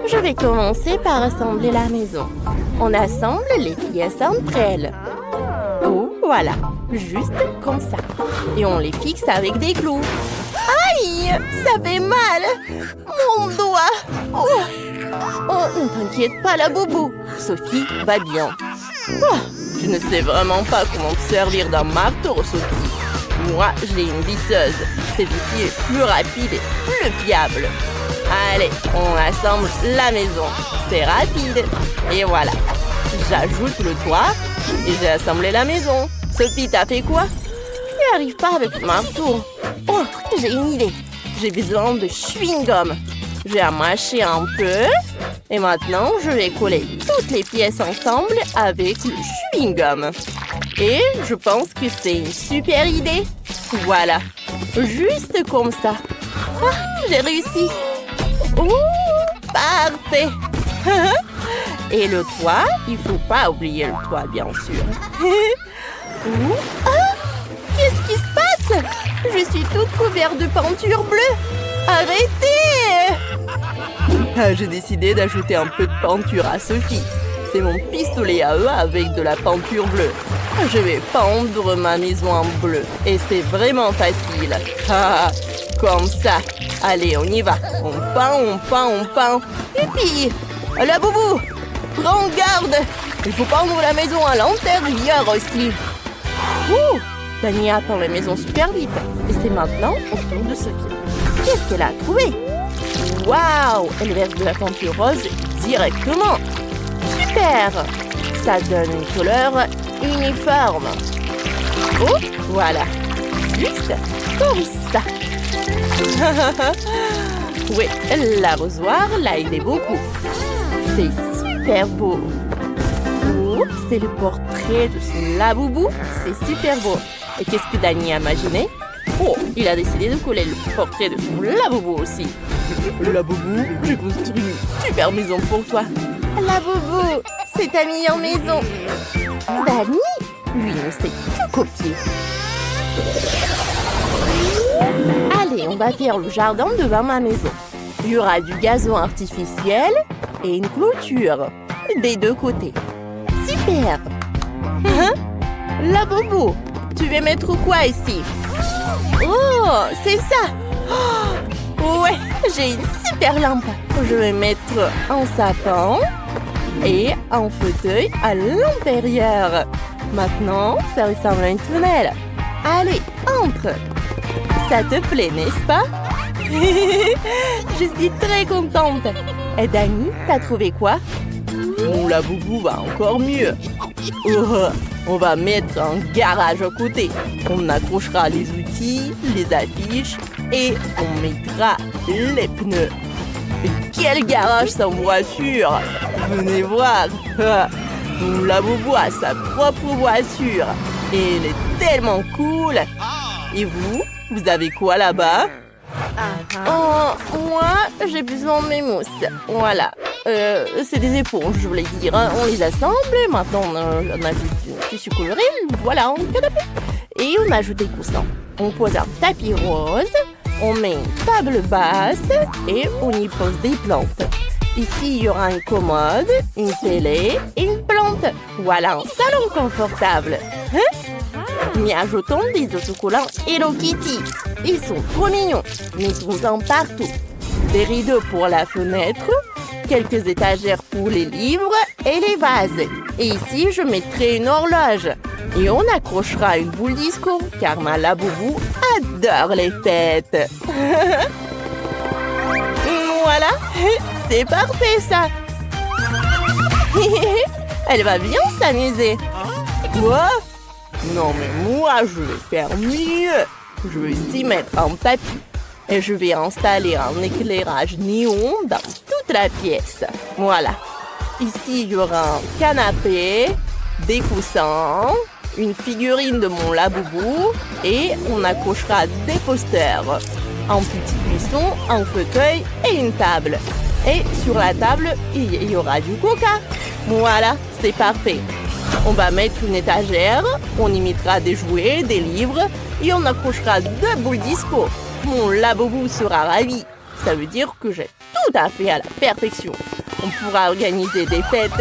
Je vais commencer par assembler la maison. On assemble les pièces entre elles. Oh, voilà. Juste comme ça. Et on les fixe avec des clous. Aïe, ça fait mal. Mon doigt. Oh, ne t'inquiète pas, la boubou. Sophie va bien. Oh, je ne sais vraiment pas comment te servir d'un marteau, Sophie. Moi, j'ai une visseuse. Cet outil est plus rapide et plus fiable. Allez, on assemble la maison. C'est rapide. Et voilà. J'ajoute le toit et j'ai assemblé la maison. Sophie, t'as fait quoi? Je n'y arrive pas avec le marteau. Oh, j'ai une idée. J'ai besoin de chewing-gum. Je vais mâcher un peu. Et maintenant, je vais coller toutes les pièces ensemble avec le chewing-gum. Et je pense que c'est une super idée. Voilà. Juste comme ça. Ah, j'ai réussi. Oh, parfait. Et le toit, il ne faut pas oublier le toit, bien sûr. Ah, qu'est-ce qui se passe? Je suis toute couverte de peinture bleue. Arrêtez! Ah, j'ai décidé d'ajouter un peu de peinture à Sophie. C'est mon pistolet à eux avec de la peinture bleue. Je vais peindre ma maison en bleu. Et c'est vraiment facile. Ah, comme ça. Allez, on y va. On peint, on peint, on peint. Et puis, la boubou, prends garde. Il faut peindre la maison à l'intérieur aussi. Ouh, Dani a peint la maison super vite. Et c'est maintenant au tour de Sophie. Qu'est-ce qu'elle a trouvé? Waouh, elle verse de la peinture rose directement. Super. Ça donne une couleur uniforme. Oh, voilà. Juste comme ça. Oui, l'arrosoir l'a aidé beaucoup. C'est super beau. Oh, c'est le portrait de son laboubou. C'est super beau. Et qu'est-ce que Dani a imaginé? Oh, il a décidé de coller le portrait de son laboubou aussi. Laboubou, j'ai construit une super maison pour toi. Laboubou, c'est ta meilleure maison. Dani, lui, ne sait que copier. Allez, on va faire le jardin devant ma maison. Il y aura du gazon artificiel et une clôture des deux côtés. Super. Hein? Laboubou, tu veux mettre quoi ici? Oh, c'est ça. Oh, ouais, j'ai une super lampe. Je vais mettre un sapin et un fauteuil à l'intérieur. Maintenant, ça ressemble à une tunnel. Allez, entre. Ça te plaît, n'est-ce pas? Je suis très contente. Et Dani, t'as trouvé quoi? Mon laboubou va encore mieux. Oh, on va mettre un garage à côté. On accrochera les outils, les affiches et on mettra les pneus. Mais quel garage sans voiture! Venez voir! Mon laboubou a sa propre voiture. Et elle est tellement cool! Et vous? Vous avez quoi là-bas? Oh, moi, j'ai besoin de mes mousses. Voilà. C'est des éponges, je voulais dire. On les assemble. Maintenant, on ajoute du tissu coloré. Voilà, un canapé. Et on ajoute des coussins. On pose un tapis rose. On met une table basse. Et on y pose des plantes. Ici, il y aura une commode, une télé et une plante. Voilà un salon confortable. Hein? Mais ajoutons des autocollants Hello Kitty. Ils sont trop mignons. Mettons-en partout. Des rideaux pour la fenêtre, quelques étagères pour les livres et les vases. Et ici, je mettrai une horloge. Et on accrochera une boule disco, car ma laboubou adore les fêtes. Voilà, c'est parfait ça. Elle va bien s'amuser. Quoi? Non mais moi, je vais faire mieux. Je vais ici mettre un tapis. Et je vais installer un éclairage néon dans toute la pièce. Voilà. Ici, il y aura un canapé, des coussins, une figurine de mon laboubou et on accrochera des posters. Un petit buisson, un fauteuil et une table. Et sur la table, il y aura du coca. Voilà, c'est parfait. On va mettre une étagère, on y mettra des jouets, des livres et on accrochera deux boules disco. Mon laboubou sera ravi. Ça veut dire que j'ai tout à fait à la perfection. On pourra organiser des fêtes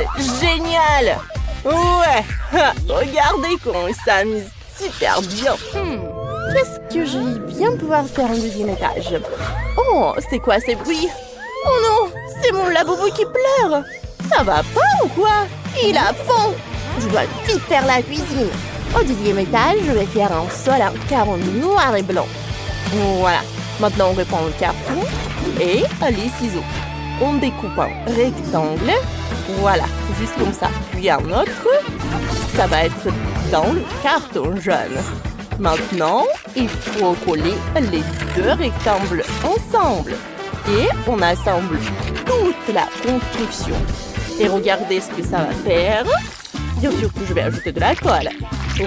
géniales. Ouais, regardez comment ils s'amusent super bien. Qu'est-ce que je vais bien pouvoir faire au deuxième étage? Oh, c'est quoi ces bruits? Oh non, c'est mon laboubou qui pleure. Ça va pas ou quoi? Il a faim. Je dois vite faire la cuisine. Au deuxième étage, je vais faire un sol en carreau noir et blanc. Voilà. Maintenant, on reprend le carton et les ciseaux. On découpe un rectangle. Voilà, juste comme ça. Puis un autre. Ça va être dans le carton jaune. Maintenant, il faut coller les deux rectangles ensemble. Et on assemble toute la construction. Et regardez ce que ça va faire. Bien sûr que je vais ajouter de la colle.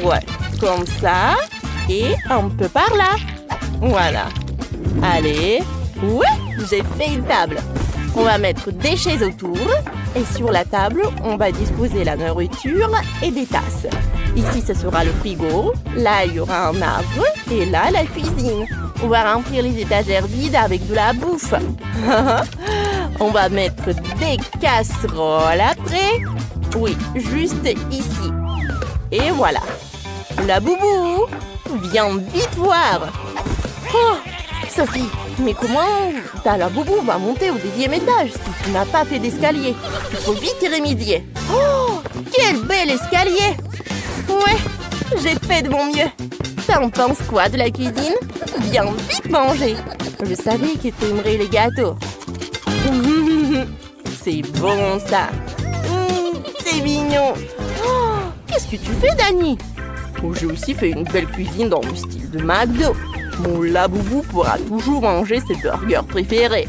Ouais, comme ça. Et un peu par là. Voilà. Allez. Ouais, j'ai fait une table. On va mettre des chaises autour. Et sur la table, on va disposer la nourriture et des tasses. Ici, ce sera le frigo. Là, il y aura un arbre. Et là, la cuisine. On va remplir les étagères vides avec de la bouffe. On va mettre des casseroles après. Oui, juste ici. Et voilà. La boubou, viens vite voir. Oh, Sophie, mais comment ta laboubou va monter au deuxième étage si tu n'as pas fait d'escalier? Il faut vite y remédier. Oh, quel bel escalier! Ouais, j'ai fait de mon mieux. T'en penses quoi de la cuisine? Viens vite manger. Je savais que t'aimerais les gâteaux. C'est bon ça. C'est mignon. Oh, qu'est-ce que tu fais, Dani? Oh, j'ai aussi fait une belle cuisine dans le style de McDo. Mon laboubou pourra toujours manger ses burgers préférés.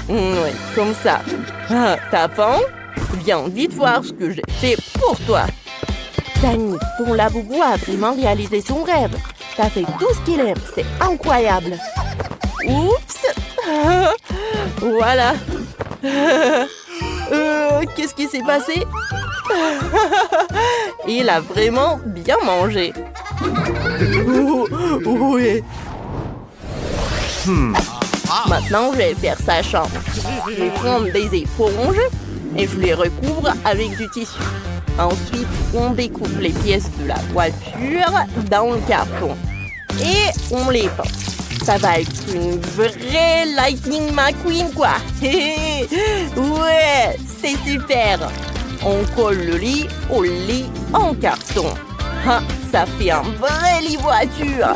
Oui, comme ça. Ah, t'as faim? Viens vite voir ce que j'ai fait pour toi. Dani, ton laboubou a vraiment réalisé son rêve. T'as fait tout ce qu'il aime, c'est incroyable. Oups. Voilà. Qu'est-ce qui s'est passé? Il a vraiment bien mangé. Oui. Maintenant, je vais faire sa chambre. Je vais prendre des éponges et je les recouvre avec du tissu. Ensuite, on découpe les pièces de la voiture dans le carton. Et on les peint. Ça va être une vraie Lightning McQueen, quoi. Ouais, c'est super. On colle le lit au lit en carton. Ah, ça fait un vrai lit voiture.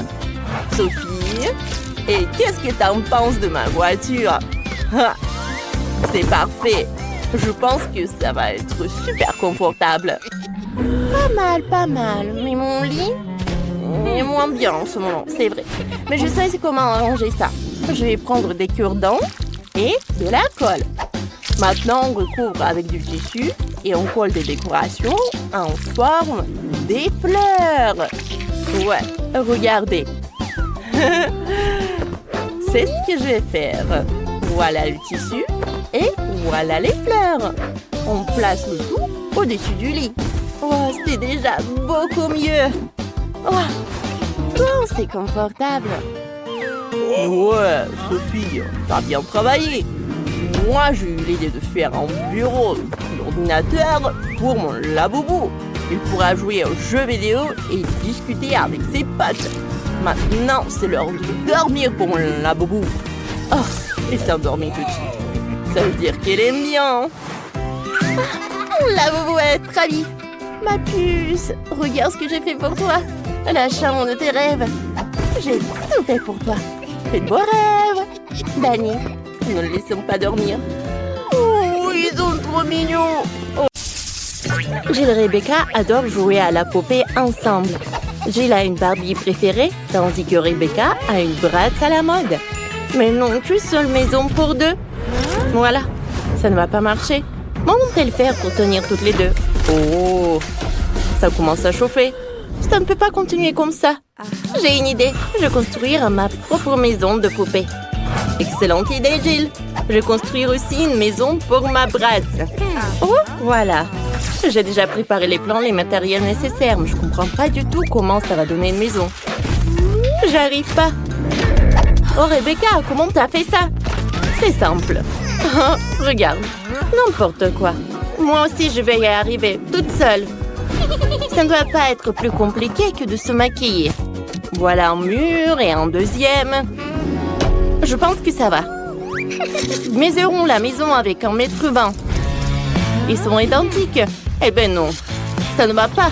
Sophie, et qu'est-ce que t'en penses de ma voiture? Ah, c'est parfait. Je pense que ça va être super confortable. Pas mal. Mais mon lit est moins bien en ce moment, c'est vrai. Mais je sais comment arranger ça. Je vais prendre des cure-dents et de la colle. Maintenant, on recouvre avec du tissu et on colle des décorations en forme des fleurs. Ouais, regardez. C'est ce que je vais faire. Voilà le tissu et voilà les fleurs. On place le tout au-dessus du lit. Oh, c'est déjà beaucoup mieux. Oh, c'est confortable. Ouais, Sophie, t'as bien travaillé. Moi, j'ai eu l'idée de faire un bureau d'ordinateur pour mon laboubou. Il pourra jouer aux jeux vidéo et discuter avec ses potes. Maintenant, c'est l'heure de dormir pour mon laboubou. Oh, elle s'est endormie tout de suite. Ça veut dire qu'elle aime bien. Mon laboubou est ravi. Ma puce, regarde ce que j'ai fait pour toi. La chambre de tes rêves. J'ai tout fait pour toi. Fais de beaux rêves. Dani, ne le laissons pas dormir. Oh, ils sont trop mignons. Oh. Jill et Rebecca adorent jouer à la poupée ensemble. Jill a une Barbie préférée, tandis que Rebecca a une Bratz à la mode. Mais non, qu'une seule maison pour deux. Voilà, ça ne va pas marcher. Comment vont-elles faire pour tenir toutes les deux? Oh, ça commence à chauffer. Ça ne peut pas continuer comme ça. J'ai une idée. Je vais construire ma propre maison de poupée. Excellente idée, Jill. Je vais construire aussi une maison pour ma Bratz. Oh, voilà. J'ai déjà préparé les plans, les matériels nécessaires, mais je comprends pas du tout comment ça va donner une maison. J'arrive pas. Oh, Rebecca, comment t'as fait ça? C'est simple. Oh, regarde, n'importe quoi. Moi aussi, je vais y arriver, toute seule. Ça ne doit pas être plus compliqué que de se maquiller. Voilà un mur et un deuxième. Je pense que ça va. Mesurons la maison avec un mètre bain. Ils sont identiques. Eh ben non, ça ne va pas.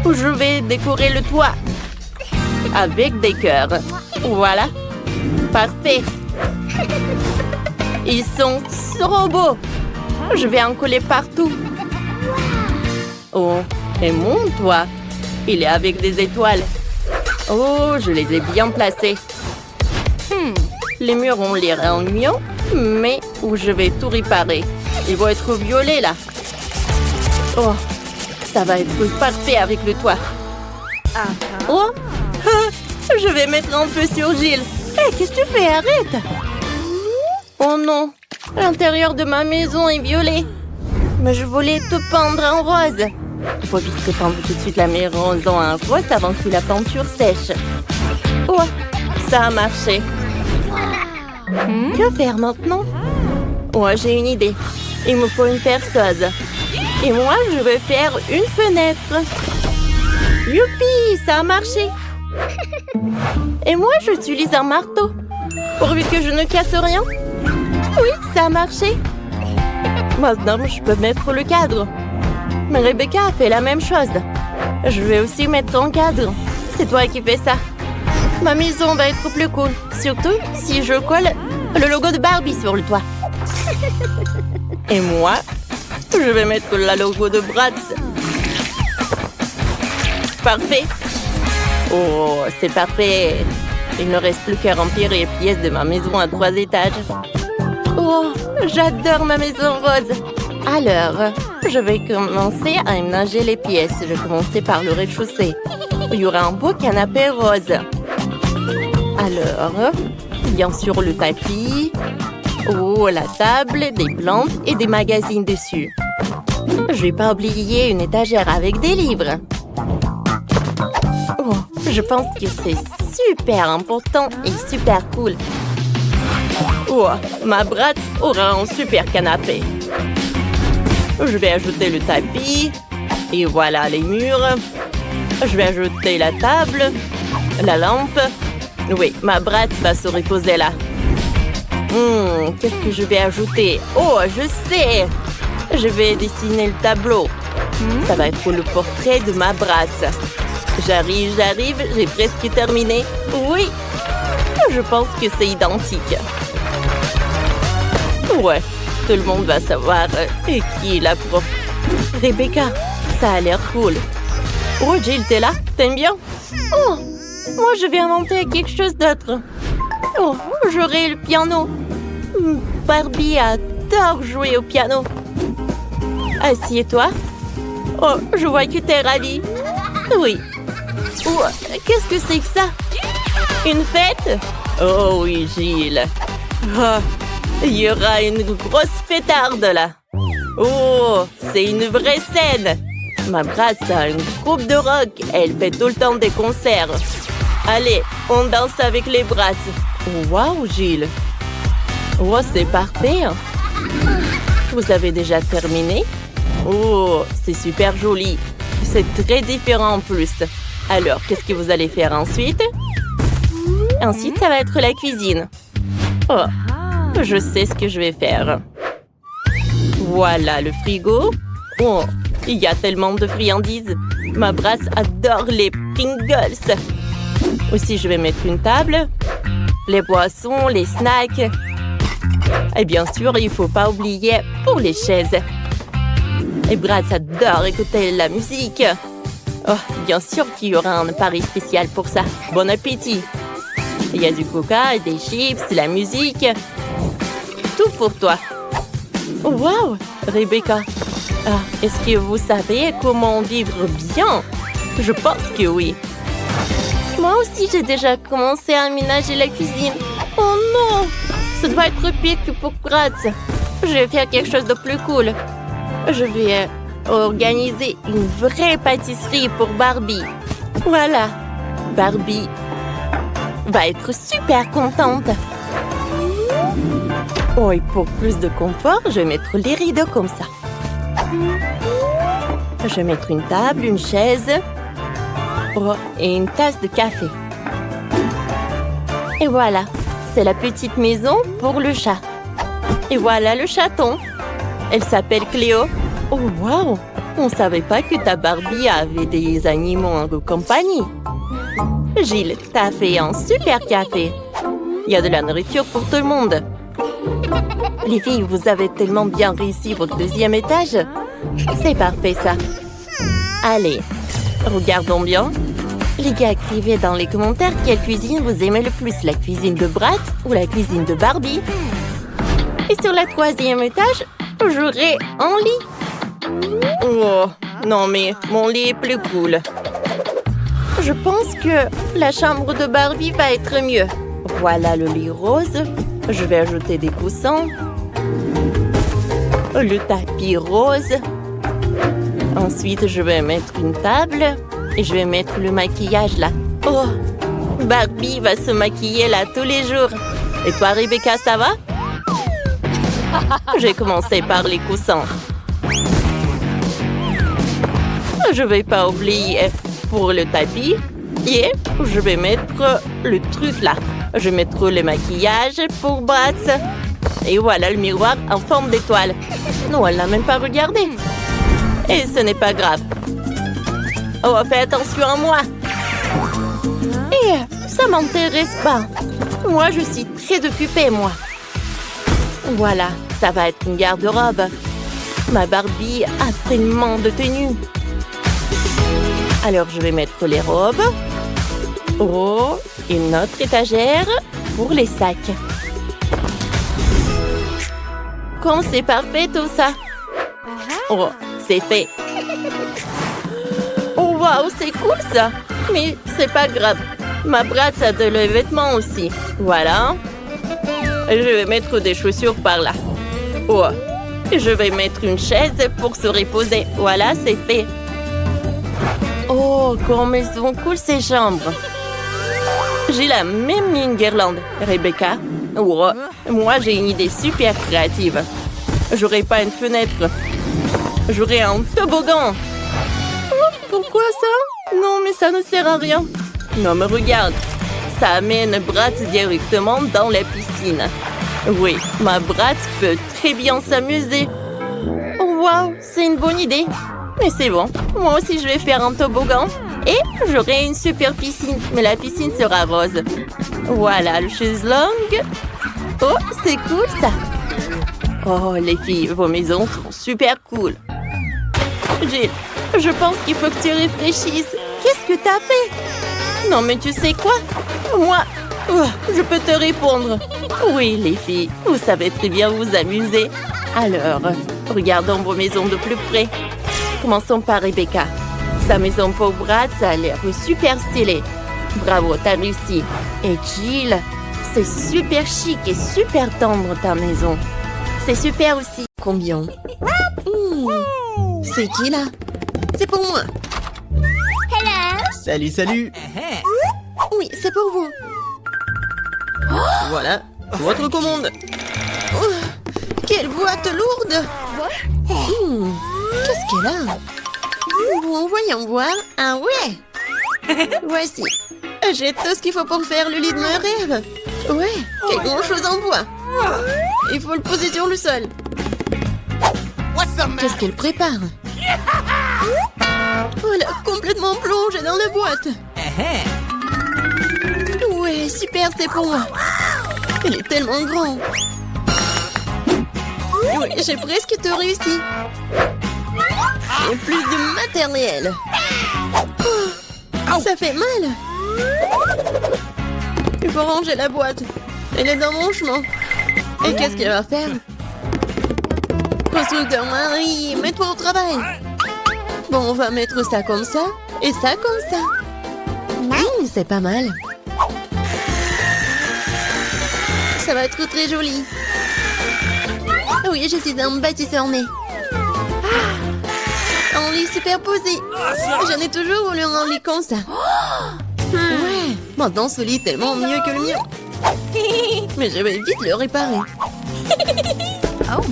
Je vais décorer le toit avec des cœurs. Voilà. Parfait. Ils sont trop beaux. Je vais en coller partout. Oh, et mon toit, il est avec des étoiles. Oh, je les ai bien placés. Les murs ont l'air ennuyants, mais où je vais tout réparer. Ils vont être violets là. Oh, ça va être parfait avec le toit. Oh, je vais mettre un peu sur Gilles. Hé, qu'est-ce que tu fais? Arrête! Oh non, l'intérieur de ma maison est violet. Mais je voulais te peindre en rose. Il faut vite peindre tout de suite la maison en rose avant que la peinture sèche. Oh, ça a marché. Que faire maintenant? Oh, j'ai une idée. Il me faut une perceuse. Et moi, je vais faire une fenêtre. Youpi, ça a marché. Et moi, j'utilise un marteau. Pourvu que je ne casse rien. Oui, ça a marché. Maintenant, je peux mettre le cadre. Mais Rebecca a fait la même chose. Je vais aussi mettre un cadre. C'est toi qui fais ça. Ma maison va être plus cool. Surtout si je colle le logo de Barbie sur le toit. Et moi, je vais mettre le logo de Bratz. Parfait. Oh, c'est parfait. Il ne reste plus qu'à remplir les pièces de ma maison à 3 étages. Oh, j'adore ma maison rose. Alors, je vais commencer à aménager les pièces. Je vais commencer par le rez-de-chaussée. Il y aura un beau canapé rose. Alors, bien sûr le tapis. Oh, la table, des plantes et des magazines dessus. Je vais pas oublier une étagère avec des livres. Oh, je pense que c'est super important et super cool. Oh, ma Bratz aura un super canapé. Je vais ajouter le tapis. Et voilà les murs. Je vais ajouter la table, la lampe. Oui, ma Bratz va se reposer là. Qu'est-ce que je vais ajouter? Oh, je sais! Je vais dessiner le tableau. Ça va être le portrait de ma Bratz. J'arrive, j'ai presque terminé. Oui, je pense que c'est identique. Ouais, tout le monde va savoir qui est la prof. Rebecca, ça a l'air cool. Oh, Jill, t'es là? T'aimes bien? Oh, moi je vais inventer quelque chose d'autre. Oh, j'aurai le piano. Barbie adore jouer au piano. Assieds-toi. Oh, je vois que t'es ravie. Oui. Oh, qu'est-ce que c'est que ça? Une fête? Oh oui, Gilles. Oh, il y aura une grosse fêtarde là. Oh, c'est une vraie scène. Ma Bratz a une groupe de rock. Elle fait tout le temps des concerts. Allez, on danse avec les Bratz. Waouh, Gilles. Oh, c'est parfait. Vous avez déjà terminé? Oh, c'est super joli. C'est très différent en plus. Alors, qu'est-ce que vous allez faire ensuite? Ensuite, ça va être la cuisine. Oh, je sais ce que je vais faire. Voilà le frigo. Oh, il y a tellement de friandises. Ma Bratz adore les Pringles. Aussi, je vais mettre une table, les boissons, les snacks. Et bien sûr, il ne faut pas oublier pour les chaises. Et Bratz adore écouter la musique. Oh, bien sûr qu'il y aura un pari spécial pour ça. Bon appétit. Il y a du coca, des chips, la musique. Tout pour toi. Wow, Rebecca. Ah, est-ce que vous savez comment vivre bien? Je pense que oui. Moi aussi, j'ai déjà commencé à aménager la cuisine. Oh non! Ça doit être pire que pour Bratz. Je vais faire quelque chose de plus cool. Je vais organiser une vraie pâtisserie pour Barbie. Voilà. Barbie va être super contente. Oh, et pour plus de confort, je vais mettre les rideaux comme ça. Je vais mettre une table, une chaise et une tasse de café. Et voilà, c'est la petite maison pour le chat. Et voilà le chaton. Elle s'appelle Cléo. Oh, wow! On ne savait pas que ta Barbie avait des animaux en compagnie. Gilles, t'as fait un super café. Il y a de la nourriture pour tout le monde. Les filles, vous avez tellement bien réussi votre deuxième étage. C'est parfait, ça. Allez, regardons bien. Les gars, écrivez dans les commentaires quelle cuisine vous aimez le plus, la cuisine de Bratz ou la cuisine de Barbie. Et sur le troisième étage, j'aurai un lit. Oh, non mais mon lit est plus cool. Je pense que la chambre de Barbie va être mieux. Voilà le lit rose. Je vais ajouter des coussins. Le tapis rose. Ensuite, je vais mettre une table. Et je vais mettre le maquillage là. Oh, Barbie va se maquiller là tous les jours. Et toi, Rebecca, ça va? J'ai commencé par les coussins. Je vais pas oublier pour le tapis. Et je vais mettre le truc là. Je vais mettre le maquillage pour Bratz. Et voilà le miroir en forme d'étoile. Non, elle n'a même pas regardé. Et ce n'est pas grave. Oh, fais attention à moi. Et ça m'intéresse pas. Moi, je suis très occupée, moi. Voilà, ça va être une garde-robe. Ma Barbie a tellement de tenues. Alors, je vais mettre les robes. Oh, une autre étagère pour les sacs. Comme c'est parfait tout ça. Oh, c'est fait. Oh, waouh, c'est cool ça. Mais c'est pas grave. Ma Bratz a de les vêtements aussi. Voilà. Je vais mettre des chaussures par là. Oh, je vais mettre une chaise pour se reposer. Voilà, c'est fait. Oh, comme elles sont cool ces chambres. J'ai la même mis une guirlande, Rebecca. Oh, moi, j'ai une idée super créative. J'aurai pas une fenêtre. J'aurai un toboggan. Oh, pourquoi ça? Non, mais ça ne sert à rien. Non, mais regarde. Ça amène Bratz directement dans la piscine. Oui, ma Bratz peut très bien s'amuser. Oh, waouh, c'est une bonne idée. Mais c'est bon, moi aussi je vais faire un toboggan. Et j'aurai une super piscine, mais la piscine sera rose. Voilà, le chaiselong. Oh, c'est cool ça. Oh, les filles, vos maisons sont super cool. Gilles, je pense qu'il faut que tu réfléchisses. Qu'est-ce que t'as fait? Non, mais tu sais quoi? Moi, je peux te répondre. Oui, les filles, vous savez très bien vous amuser. Alors, regardons vos maisons de plus près. Commençons par Rebecca. Sa maison pour Bratz a l'air super stylée. Bravo, t'as réussi. Et Jill, c'est super chic et super tendre ta maison. C'est super aussi. Combien? C'est qui là? C'est pour moi. Hello. Salut, salut. Oui, c'est pour vous. Voilà, votre commande. Oh, quelle boîte lourde. Qu'est-ce qu'elle a? Bon, voyons voir. Ah ouais. Voici. J'ai tout ce qu'il faut pour faire le lit de mes rêves. Ouais, quelque chose en bois. Il faut le poser sur le sol. Qu'est-ce qu'elle prépare? Voilà, complètement plongée dans la boîte. Ouais, super, c'est pour moi. Elle est tellement grande. Oui, j'ai presque tout réussi. Et plus de matériel. Oh, ça fait mal. Il faut ranger la boîte. Elle est dans mon chemin. Et qu'est-ce qu'elle va faire? Constructeur Marie, mets-toi au travail. Bon, on va mettre ça comme ça et ça comme ça. C'est pas mal. Ça va être très joli. Oui, je suis un bâtisseur né. Un lit superposé. J'en ai toujours voulu un lit comme ça. Ouais, maintenant ce lit est tellement mieux que le mien. Mais je vais vite le réparer.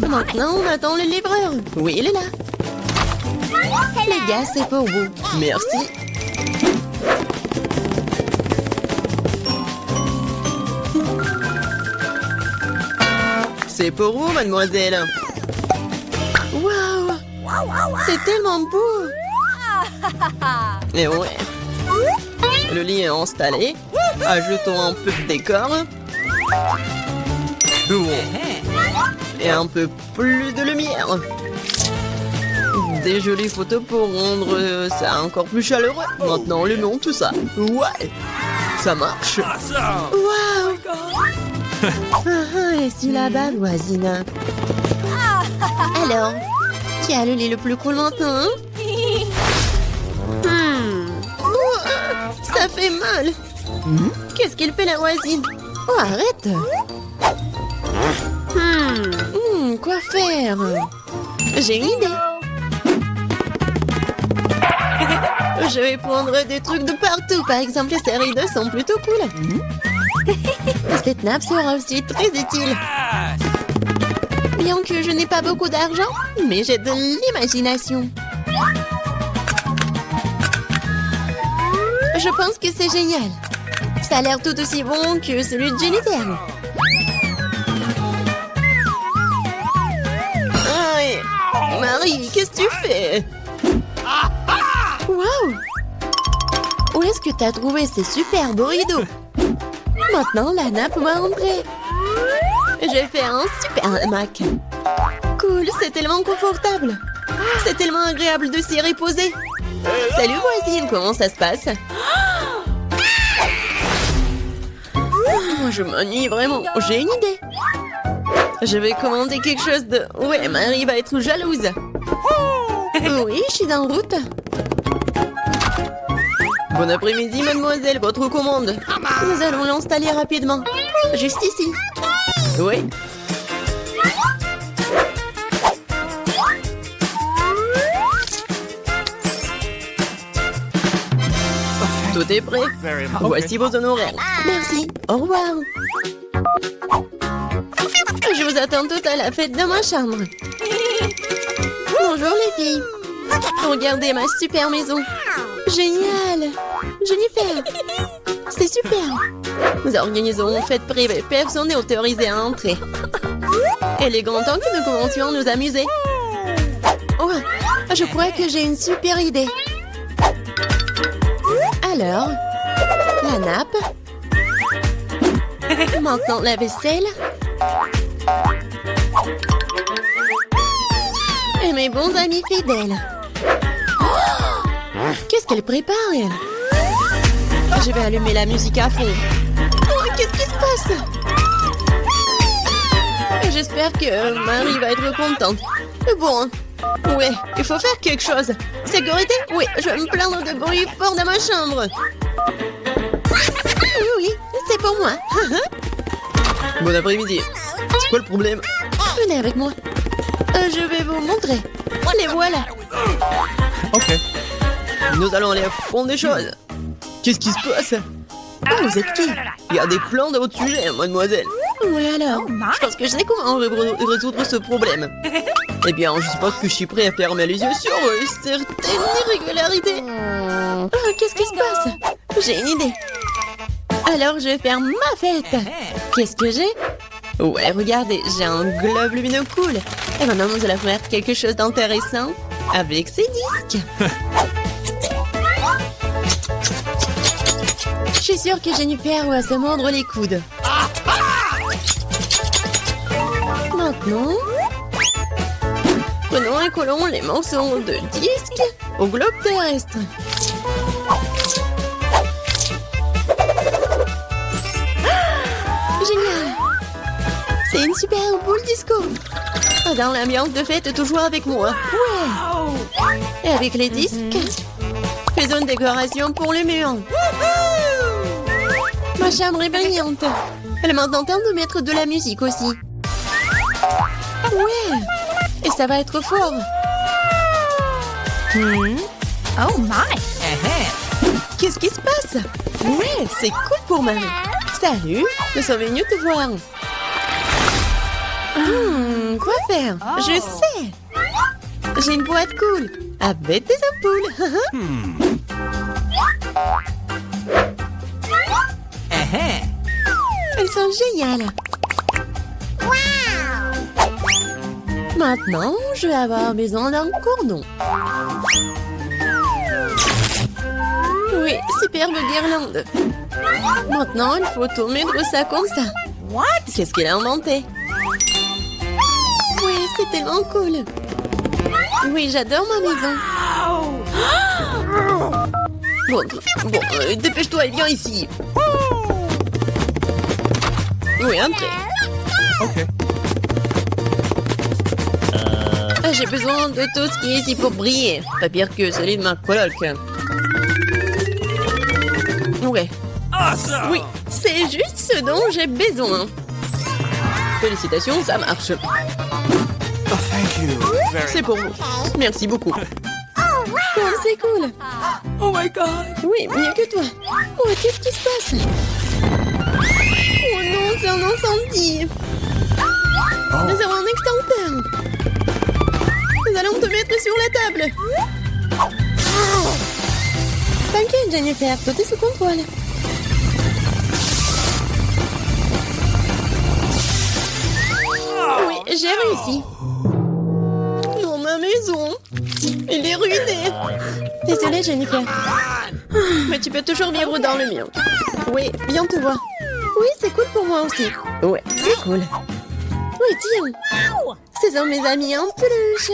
Maintenant, on attend le livreur. Oui, il est là. Les gars, c'est pour vous. Merci. C'est pour vous, mademoiselle. Waouh! C'est tellement beau! Et ouais. Le lit est installé. Ajoutons un peu de décor. Et un peu plus de lumière. Des jolies photos pour rendre ça encore plus chaleureux. Maintenant, allumons tout ça. Ouais! Ça marche. Waouh! Et si là-bas, voisine? Alors, qui a le lit le plus cool maintenant? Ça fait mal. Qu'est-ce qu'il fait la voisine? Oh, arrête. Quoi faire? J'ai une idée. Je vais prendre des trucs de partout. Par exemple, ces rideaux sont plutôt cool. Cette nappe sera aussi très utile. Bien que je n'ai pas beaucoup d'argent, mais j'ai de l'imagination. Je pense que c'est génial. Ça a l'air tout aussi bon que celui de Jennifer. Aïe! Marie, qu'est-ce que tu fais? Waouh! Où est-ce que tu as trouvé ces super beaux rideaux? Maintenant, la nappe va entrer. Je vais faire un super hamac. Cool, c'est tellement confortable. C'est tellement agréable de s'y reposer. Salut voisine, comment ça se passe? Je m'ennuie vraiment. J'ai une idée. Je vais commander quelque chose de... Ouais, Marie va être jalouse. Oui, je suis en route. Bon après-midi, mademoiselle, votre commande. Nous allons l'installer rapidement. Juste ici. Oui. Tout est prêt. Voici vos honoraires. Merci. Au revoir. Je vous attends toutes à la fête de ma chambre. Bonjour les filles. Regardez ma super maison. Génial. Jennifer. C'est super. Nous organisons une fête privée. Personne n'est autorisé à entrer. Il est grand temps que nous commencions à nous amuser. Oh, je crois que j'ai une super idée. Alors, la nappe. Maintenant, la vaisselle. Et mes bons amis fidèles. Oh, qu'est-ce qu'elle prépare, elle? Je vais allumer la musique à fond. Oh, qu'est-ce qui se passe? J'espère que Marie va être contente. Bon, ouais, il faut faire quelque chose. Sécurité? Oui, je vais me plaindre de bruit fort dans ma chambre. Oui, c'est pour moi. Bon après-midi. C'est quoi le problème? Venez avec moi. Je vais vous montrer. Les voilà. Ok. Nous allons aller à fond des choses. Qu'est-ce qui se passe? Oh, vous êtes qui? Il y a des plans de votre sujet, mademoiselle. Oui alors. Je pense que je sais comment résoudre ce problème. Eh bien, je suppose que je suis prêt à fermer les yeux sur certaines irrégularités. Oh, qu'est-ce qui se passe? J'ai une idée. Alors, je vais faire ma fête. Qu'est-ce que j'ai? Ouais, regardez, j'ai un globe lumineux cool. Et maintenant, nous allons faire quelque chose d'intéressant avec ces disques. Je suis sûre que Jennifer va se mordre les coudes. Maintenant, prenons et collons les morceaux de disque au globe terrestre. Génial! C'est une super boule disco. Dans l'ambiance de fête, toujours avec moi. Ouais! Et avec les disques, faisons une décoration pour le mur. Ma chambre est brillante. Elle est maintenant temps de mettre de la musique aussi. Ouais! Et ça va être fort. Oh my! Qu'est-ce qui se passe? Ouais, c'est cool pour Marie. Salut, nous sommes venus te voir. Quoi faire? Je sais! J'ai une boîte cool avec des ampoules. Elles sont géniales. Maintenant, je vais avoir besoin d'un cordon. Oui, superbe guirlande. Maintenant, il faut tout mettre ça comme ça. What? Qu'est-ce qu'il a inventé? Oui, c'est tellement cool. Oui, j'adore ma maison. Bon, dépêche-toi et viens ici. Oui, entrez. Ok. J'ai besoin de tout ce qui est ici pour briller. Pas pire que celui de ma coloc. Ouais. Awesome. Oui, c'est juste ce dont j'ai besoin. Félicitations, ça marche. Oh, thank you. C'est pour vous. Merci beaucoup. Oh, c'est cool. Oh my God. Oui, mieux que toi. Oh, qu'est-ce qui se passe? Oh non, c'est un incendie. Nous avons un extincteur. Nous allons te mettre sur la table. T'inquiète, Jennifer, tout est sous contrôle. Oui, j'ai réussi. Non, ma maison. Elle est ruinée. Désolée, Jennifer. Mais tu peux toujours vivre dans le mien. Oui, viens te voir. Oui, c'est cool pour moi aussi. Ouais, c'est cool. Oui, tiens. Ce sont mes amis en peluche.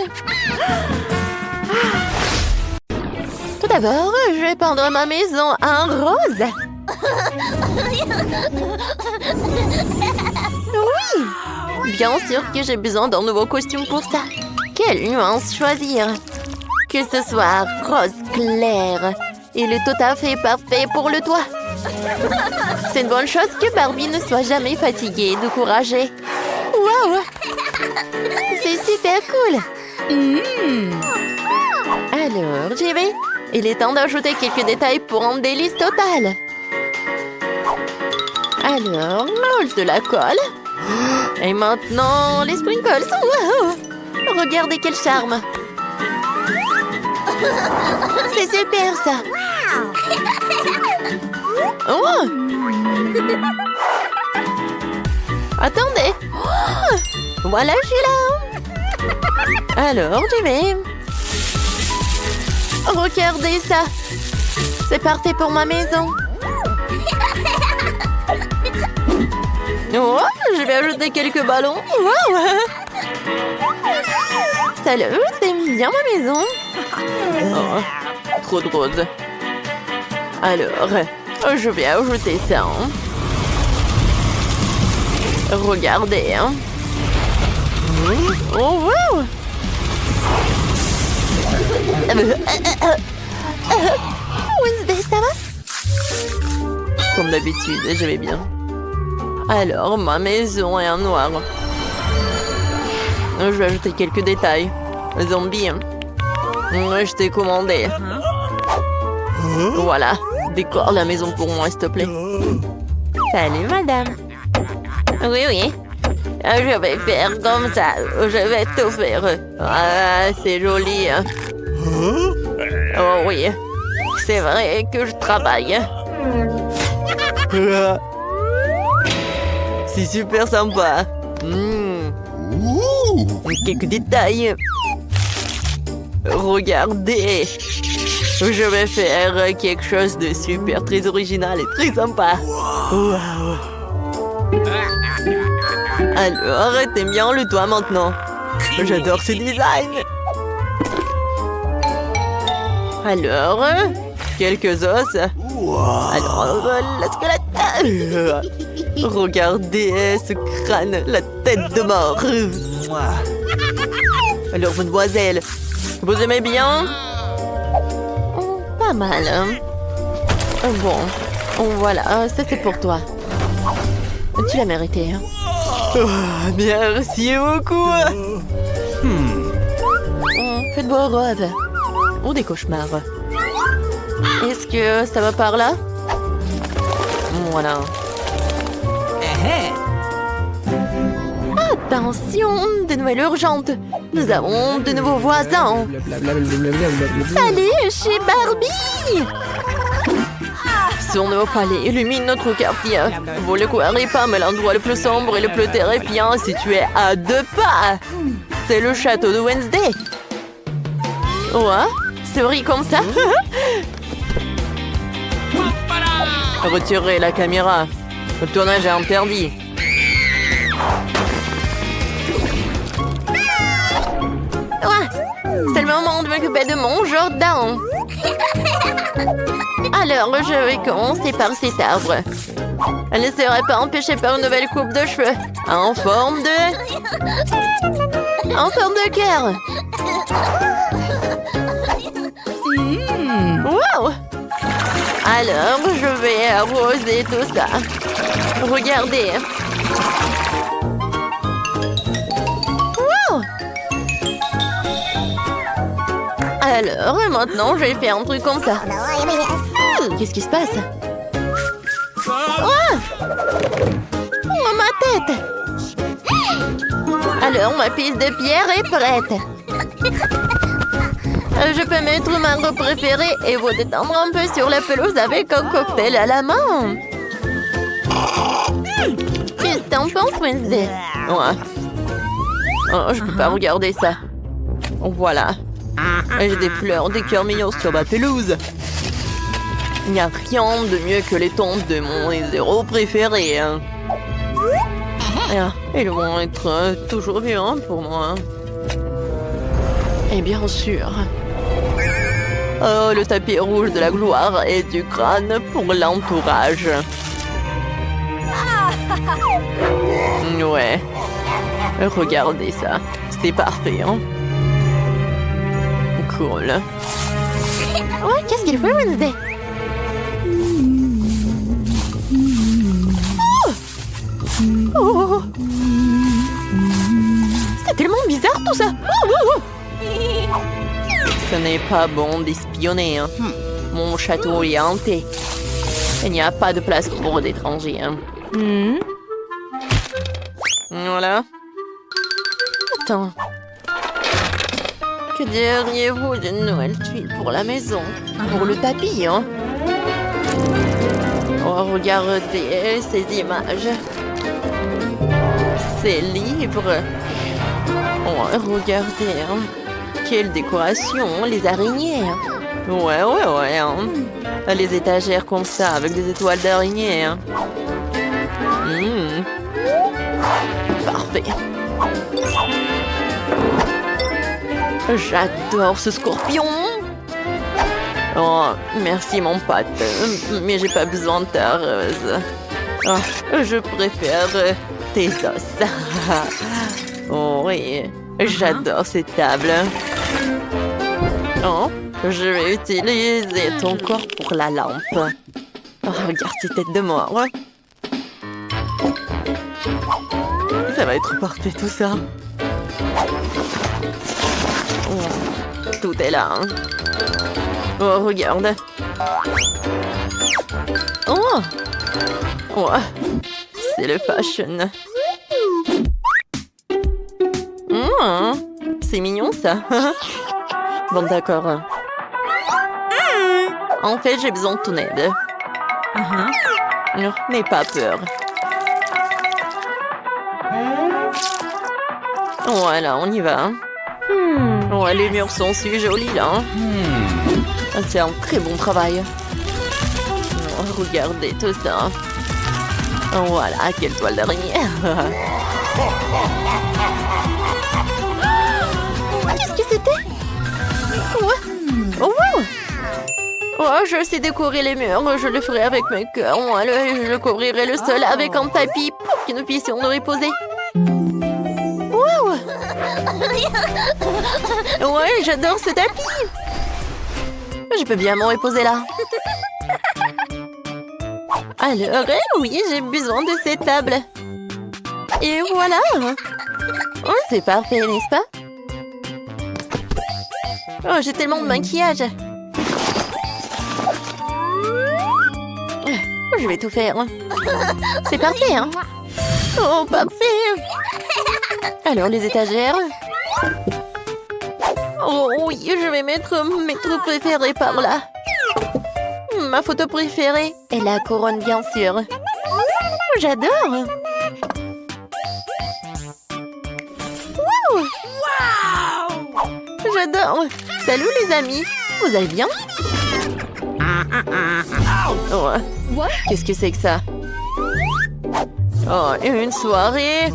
Tout d'abord, je vais peindre ma maison en rose. Oui! Bien sûr que j'ai besoin d'un nouveau costume pour ça. Quelle nuance choisir? Que ce soit rose clair. Il est tout à fait parfait pour le toit. C'est une bonne chose que Barbie ne soit jamais fatiguée et découragée. Waouh! C'est super cool! Alors, j'y vais. Il est temps d'ajouter quelques détails pour un délice total. Alors, de la colle. Et maintenant, les sprinkles. Wow! Regardez quel charme. C'est super, ça. Oh! Attendez. Voilà, je suis là. Alors, j'y vais. Regardez ça. C'est parfait pour ma maison. Oh, je vais ajouter quelques ballons. Wow. Salut, t'aimes bien ma maison? Oh, trop de rose. Alors, je vais ajouter ça. Regardez. Oh, wow. Wednesday, ça va? Comme d'habitude, je vais bien. Alors, ma maison est en noir. Je vais ajouter quelques détails. Zombie. Je t'ai commandé. Voilà. Décore la maison pour moi, s'il te plaît. Salut, madame. Oui, oui. Je vais faire comme ça. Je vais tout faire. Ah, c'est joli. Oh oui. C'est vrai que je travaille. C'est super sympa. Quelques détails. Regardez. Je vais faire quelque chose de super très original et très sympa. Wow. Alors, t'aimes bien le toit maintenant? J'adore ce design. Alors, quelques os. Alors, le squelette. Regardez ce crâne, la tête de mort. Alors, mademoiselle, vous aimez bien? Pas mal. Bon, voilà, ça c'est pour toi. Tu l'as mérité. Merci beaucoup. Faites beau rêve. Ou des cauchemars. Est-ce que ça va par là? Voilà. Attention, de nouvelles urgentes. Nous avons de nouveaux voisins. Salut, chez Barbie. Sur nos palais illumine notre quartier. Vous le croirez pas, mais l'endroit le plus sombre et le plus terrifiant est situé à 2 pas. C'est le château de Wednesday. Ouais, c'est vrai comme ça. Retirez la caméra. Le tournage est interdit. Ouais, c'est le moment de m'occuper de mon jardin. Alors, je vais commencer par cet arbre. Elle ne serait pas empêchée par une nouvelle coupe de cheveux. En forme de cœur. Wow! Alors, je vais arroser tout ça. Regardez. Wow! Alors, maintenant, je vais faire un truc comme ça. Qu'est-ce qui se passe? Oh, ma tête! Alors, ma piste de pierre est prête. Je peux mettre ma robe préférée et vous détendre un peu sur la pelouse avec un cocktail à la main. Qu'est-ce que t'en penses, Wednesday? Ouais. Oh, je peux pas regarder ça. Voilà. J'ai des fleurs, des cœurs mignons sur ma pelouse. Il n'y a rien de mieux que les tombes de mon héros préféré. Ils vont être toujours bien pour moi. Et bien sûr. Oh, le tapis rouge de la gloire et du crâne pour l'entourage. Ouais. Regardez ça. C'est parfait, hein? Cool. Ouais, qu'est-ce qu'il fait, Wednesday? Oh! C'est tellement bizarre tout ça! Ce n'est pas bon d'espionner. Hein. Mon château est hanté. Il n'y a pas de place pour d'étrangers. Hein. Voilà. Attends. Que diriez-vous d'une nouvelle tuile pour la maison? Pour le tapis, hein? Oh, regardez ces images. C'est libre. Oh, regardez, hein. Quelle décoration, les araignées. Ouais. Hein. Les étagères comme ça, avec des étoiles d'araignées. Hein. Parfait. J'adore ce scorpion. Oh, merci mon pote, mais j'ai pas besoin de ta rose. Oh, je préfère tes os. Oh oui, j'adore cette table. Oh, je vais utiliser ton corps pour la lampe. Oh, regarde cette tête de mort. Ça va être parfait tout ça. Oh, tout est là. Hein. Oh, regarde. Oh, c'est le fashion. C'est mignon ça. Bon, d'accord. En fait, j'ai besoin de ton aide. N'aie pas peur. Voilà, on y va. Ouais, les murs sont si jolis là. C'est un très bon travail. Oh, regardez tout ça. Voilà, quelle toile d'araignée. Qu'est-ce que c'était? Oh, je sais décorer les murs. Je le ferai avec mes cœurs. Je couvrirai le sol avec un tapis pour que nous puissions nous reposer. Ouais, j'adore ce tapis. Je peux bien me reposer là. Alors, oui, j'ai besoin de cette table. Et voilà. Oh, c'est parfait, n'est-ce pas? Oh, j'ai tellement de maquillage. Je vais tout faire. C'est parfait, hein? Oh, parfait. Alors, les étagères. Oh oui, je vais mettre mes trucs préférés par là. Ma photo préférée est la couronne, bien sûr. J'adore. Wow! J'adore. Salut les amis. Vous allez bien? Oh. Qu'est-ce que c'est que ça? Oh, une soirée.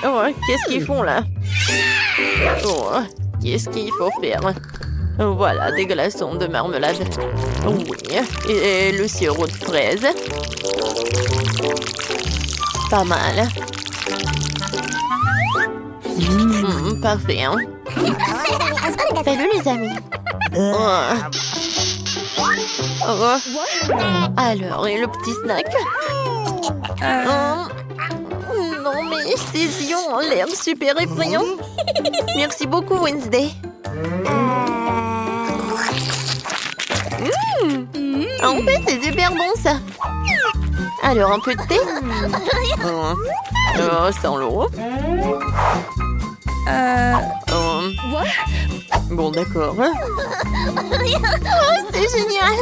Oh, qu'est-ce qu'ils font là? Oh, qu'est-ce qu'il faut faire? Voilà, des glaçons de marmelade. Oui, et le sirop de fraise. Pas mal. Parfait, hein? Salut les amis. Oh. Alors, et le petit snack? Non, mais ces yeux ont l'air super effrayants. Merci beaucoup, Wednesday. En fait, c'est super bon, ça. Alors, un peu de thé? Sans l'eau. Bon, d'accord. Oh, c'est génial.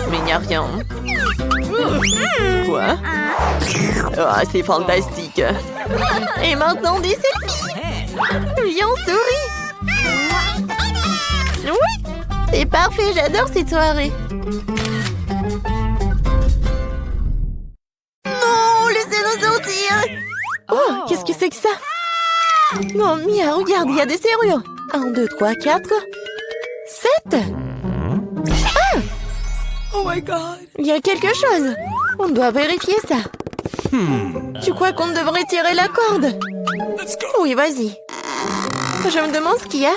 Mais il n'y a rien. Quoi? Oh, c'est fantastique. Et maintenant, des selfies. Viens, souris. Oui, c'est parfait. J'adore cette soirée. Non, laissez-nous sortir. Oh, qu'est-ce que c'est que ça? Non, Mia, regarde, il y a des serrures. 1, 2, 3, 4, 7. Oh my God. Il y a quelque chose. On doit vérifier ça. Tu crois qu'on devrait tirer la corde? Let's go. Oui, vas-y. Je me demande ce qu'il y a.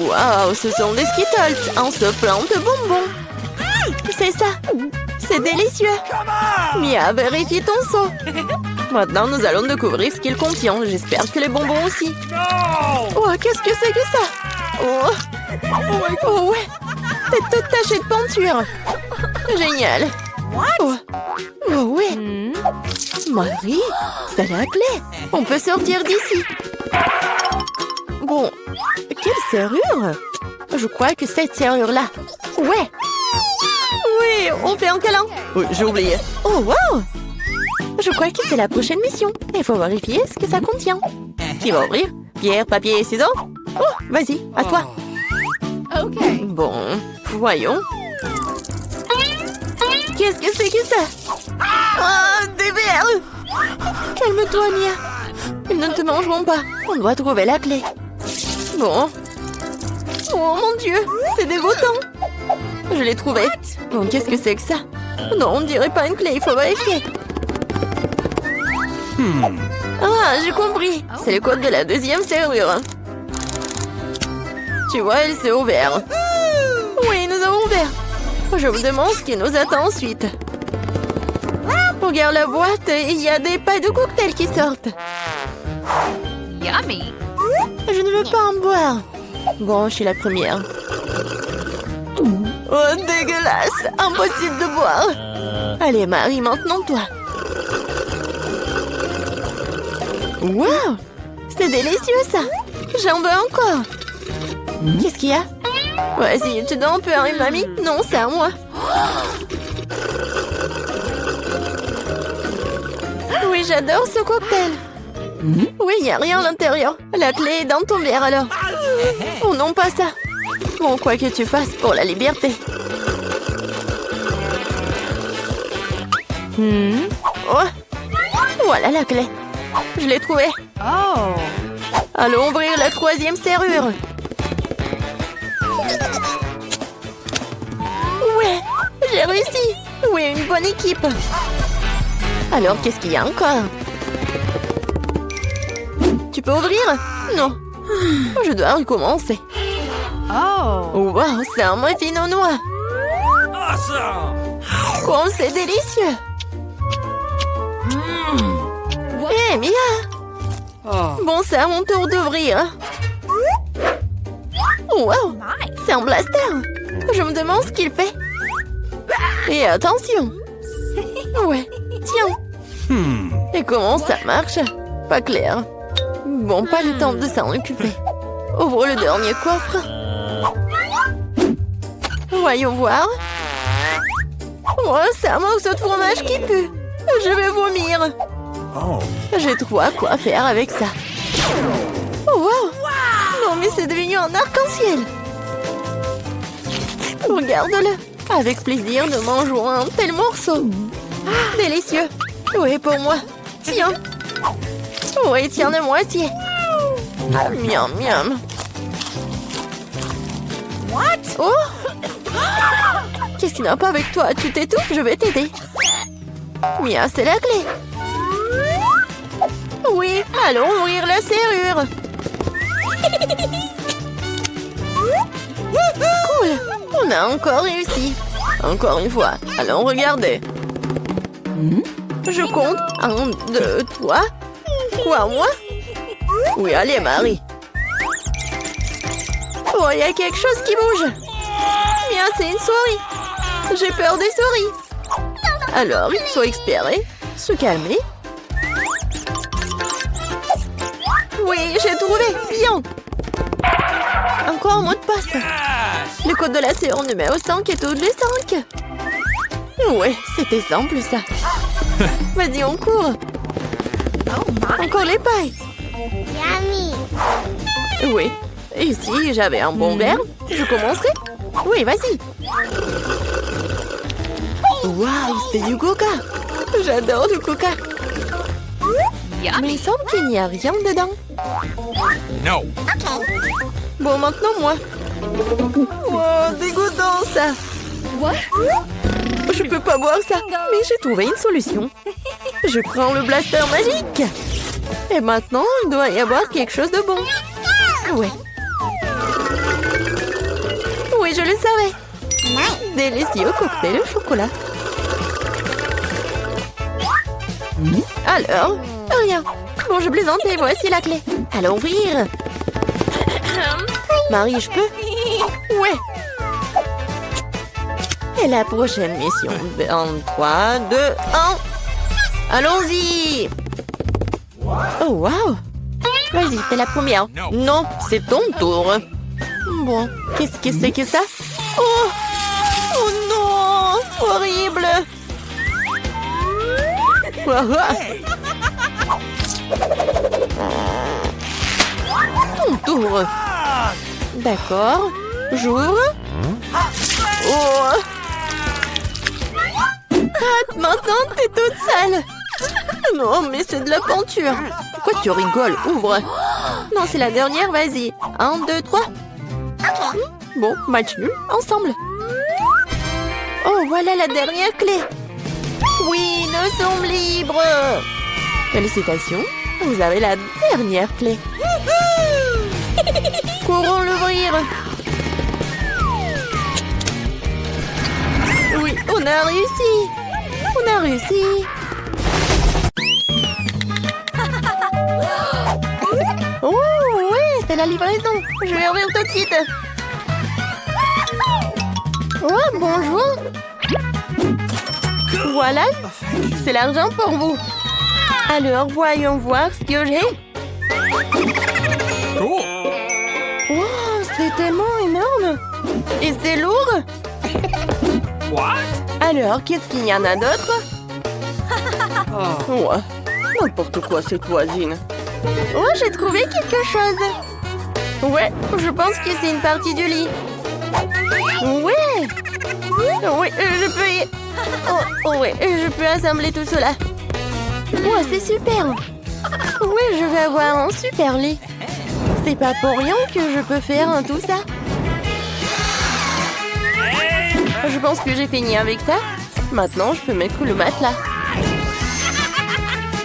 Waouh, ce sont des Skittles en soufflant de bonbons. C'est ça. C'est délicieux. Mia, vérifie ton seau. Maintenant, nous allons découvrir ce qu'il contient. J'espère que les bonbons aussi. No. Oh, qu'est-ce que c'est que ça? Oh, oh ouais. C'est toute tachée de peinture. Génial. Oh, oh ouais. Marie, c'est la clé. On peut sortir d'ici. Bon, quelle serrure? Je crois que cette serrure-là. Ouais. Oui, on fait un câlin. Oui, j'ai oublié. Oh, wow. Je crois que c'est la prochaine mission. Il faut vérifier ce que ça contient. Qui va ouvrir? Pierre, papier et ciseaux? Oh, vas-y, à toi. OK. Bon, voyons. Qu'est-ce que c'est que ça? Oh, des verres! Calme-toi, Mia. Ils ne te mangeront pas. On doit trouver la clé. Bon. Oh mon Dieu, c'est dégoûtant. Je l'ai trouvé. Bon, qu'est-ce que c'est que ça? Non, on ne dirait pas une clé, il faut vérifier. Ah, j'ai compris. C'est le code de la deuxième serrure. Tu vois, elle s'est ouverte. Oui, nous avons ouvert. Je me demande ce qui nous attend ensuite. Regarde la boîte, il y a des pailles de cocktail qui sortent. Yummy. Je ne veux pas en boire. Bon, je suis la première. Oh, dégueulasse! Impossible de boire. Allez, Marie, maintenant toi. Wow! C'est délicieux, ça. J'en veux encore. Qu'est-ce qu'il y a? Vas-y, tu dois en peur, une mamie? Non, c'est à moi. Oui, j'adore ce cocktail. Oui, il n'y a rien à l'intérieur. La clé est dans ton verre, alors. Oh non, pas ça. Bon, quoi que tu fasses pour la liberté. Oh, voilà la clé. Je l'ai trouvée. Oh. Allons ouvrir la troisième serrure. Ouais, j'ai réussi. Oui, une bonne équipe. Alors, qu'est-ce qu'il y a encore? Tu peux ouvrir? Non. Je dois recommencer. Oh. Wow, c'est un muffin aux noix. Awesome. Oh, c'est délicieux. Hé, Mia. Oh. Bon, c'est à mon tour d'ouvrir. Wow, Nice. c'est un blaster. Je me demande ce qu'il fait. Et attention. Ouais, tiens. Et comment ça marche? Pas clair. Bon, pas le temps de s'en occuper. Ouvre le dernier coffre. Voyons voir. Oh, c'est un morceau de fromage qui pue. Je vais vomir. J'ai trop à quoi faire avec ça. Oh, wow. Non, mais c'est devenu un arc-en-ciel. Regarde-le. Avec plaisir, nous mangeons un tel morceau. Délicieux. Oui, pour moi. Tiens. Oui, tiens la moitié. Miam, miam. Oh! Qu'est-ce qui n'a pas avec toi? Tu t'étouffes, je vais t'aider. Mia, c'est la clé. Oui, allons ouvrir la serrure. Cool, on a encore réussi. Encore une fois, allons regarder. Je compte. 1, 2, 3. Quoi, moi? Oui, allez, Marie. Oh, il y a quelque chose qui bouge. Mia, c'est une souris. J'ai peur des souris. Alors, il faut espérer. Se calmer. Oui, j'ai trouvé. Bien. Encore un mot de passe. Yes! Le code de la séance numéro 5 est au 5. Ouais, c'était simple, ça. Vas-y, on court. Encore les pailles. Oui. Et si j'avais un bon verre, je commencerais. Oui, vas-y. Waouh, c'est du coca. J'adore du coca. Mais il semble qu'il n'y a rien dedans. No. Bon, maintenant, moi. Wow, dégoûtant, ça. What? Je peux pas boire ça. Mais j'ai trouvé une solution. Je prends le blaster magique. Et maintenant, il doit y avoir quelque chose de bon. Ouais. Oui, je le savais. Délicieux cocktail au chocolat. Alors, rien. Bon, je plaisantais, voici la clé. Allons ouvrir. Marie, je peux? Ouais. Et la prochaine mission. En 3, 2, 1. Allons-y. Oh, wow. Vas-y, t'es la première. Non, c'est ton tour. Bon, qu'est-ce que c'est que ça? Oh! Oh non! Horrible! Ton tour. D'accord. J'ouvre. Oh! Ah, maintenant, t'es toute sale. Non, mais c'est de la peinture. Pourquoi tu rigoles? Ouvre. Non, c'est la dernière, vas-y. 1, 2, 3. Bon, match nul, ensemble. Oh, voilà la dernière clé. Oui, nous sommes libres. Félicitations, vous avez la dernière clé. Courons l'ouvrir. Oui, on a réussi. On a réussi. Oh, oui, c'est la livraison. Je vais ouvrir tout de suite. Oh, bonjour. Voilà, c'est l'argent pour vous. Alors, voyons voir ce que j'ai. Cool. Wow, c'est tellement énorme. Et c'est lourd. What? Alors, qu'est-ce qu'il y en a d'autre? Oh. Ouais, n'importe quoi cette voisine. Oh, j'ai trouvé quelque chose. Ouais, je pense que c'est une partie du lit. Ouais. Oui, je peux y... Oh, ouais, je peux assembler tout cela. Ouais, c'est super. Oui, je vais avoir un super lit. C'est pas pour rien que je peux faire tout ça. Je pense que j'ai fini avec ça. Maintenant, je peux mettre le matelas.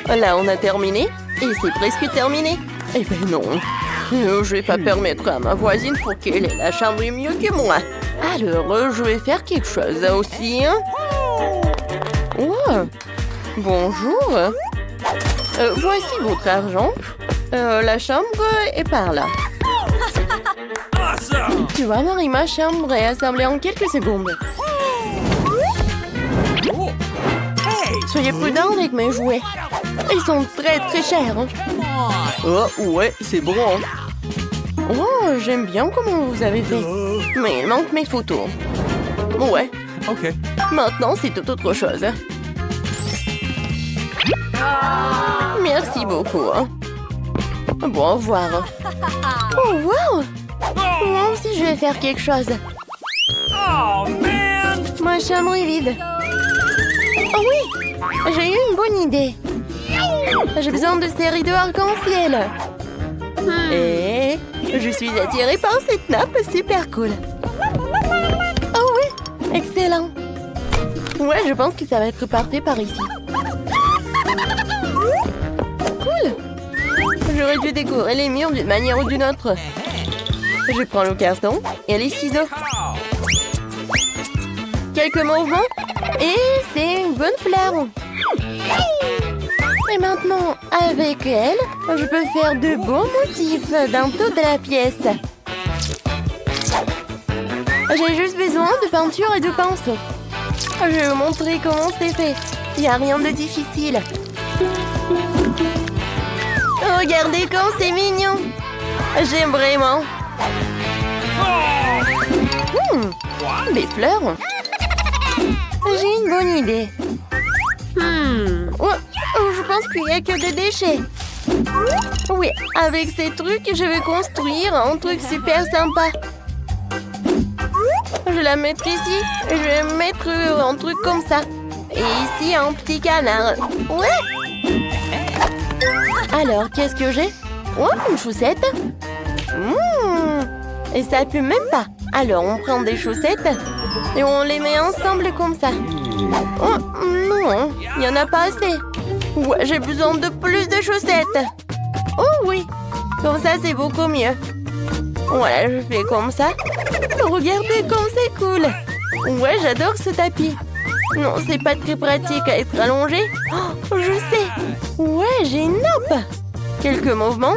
Là, on a terminé. Et c'est presque terminé. Eh ben non. Je vais pas permettre à ma voisine pour qu'elle ait la chambre mieux que moi. Alors, je vais faire quelque chose aussi. Hein? Oh, bonjour. Voici votre argent. La chambre est par là. Awesome. Tu vois, Marie, ma chambre est assemblée en quelques secondes. Soyez prudents avec mes jouets. Ils sont très très chers. Oh, ouais, c'est bon. Oh, j'aime bien comment vous avez fait. Mais il manque mes photos. Ouais, Okay. maintenant c'est tout autre chose. Merci beaucoup. Bon, au revoir. Oh, wow! Moi aussi, je vais faire quelque chose. Oh, man! Ma chambre est vide. Oh oui! J'ai eu une bonne idée. J'ai besoin de ces rideaux arc-en-ciel. Et je suis attirée par cette nappe super cool. Oh oui! Excellent! Ouais, je pense que ça va être parfait par ici. Cool! J'aurais dû décorer les murs d'une manière ou d'une autre. Je prends le carton et les ciseaux. Quelques mouvements et c'est une bonne fleur. Et maintenant, avec elle, je peux faire de beaux motifs dans toute la pièce. J'ai juste besoin de peinture et de pinceau. Je vais vous montrer comment c'est fait. Il n'y a rien de difficile. Regardez comme c'est mignon. J'aime vraiment. Des fleurs. J'ai une bonne idée. Je pense qu'il n'y a que des déchets. Oui, avec ces trucs, je vais construire un truc super sympa. Je la mettrai ici. Je vais mettre un truc comme ça. Et ici, un petit canard. Ouais. Alors, qu'est-ce que j'ai? Oh, une chaussette. Et ça pue même pas. Alors, on prend des chaussettes et on les met ensemble comme ça. Oh, non, il n'y en a pas assez. Ouais, j'ai besoin de plus de chaussettes. Oh oui, comme ça, c'est beaucoup mieux. Voilà, je fais comme ça. Regardez comme c'est cool. Ouais, j'adore ce tapis. Non, c'est pas très pratique à être allongé. Oh, je sais. Ouais, j'ai une nappe. Quelques mouvements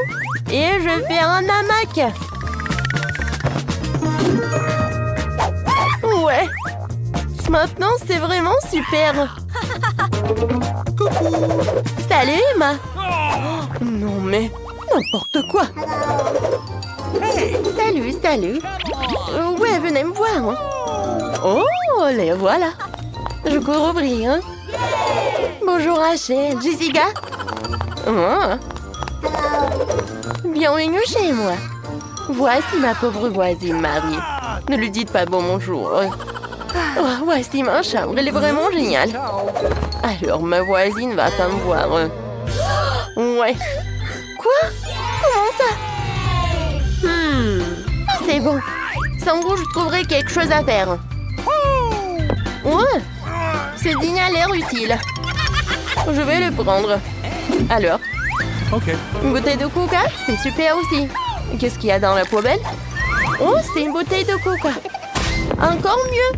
et je fais un hamac. Ouais. Maintenant, c'est vraiment super. Salut, Emma. Oh, non, mais n'importe quoi. Salut, salut. Ouais, venez me voir. Oh, les voilà. Je cours ouvrir. Bonjour, Rachel. Jessica. Oh. Bienvenue chez moi. Voici ma pauvre voisine Marie. Ne lui dites pas bonjour. Oh, voici ma chambre, elle est vraiment géniale. Alors, ma voisine va pas me voir. Ouais. Quoi? Comment ça? C'est bon. Sans vous, je trouverai quelque chose à faire. Ouais. Ce dîner a l'air utile. Je vais le prendre. Alors? OK. Une bouteille de coca, c'est super aussi. Qu'est-ce qu'il y a dans la poubelle? Oh, c'est une bouteille de coca. Encore mieux.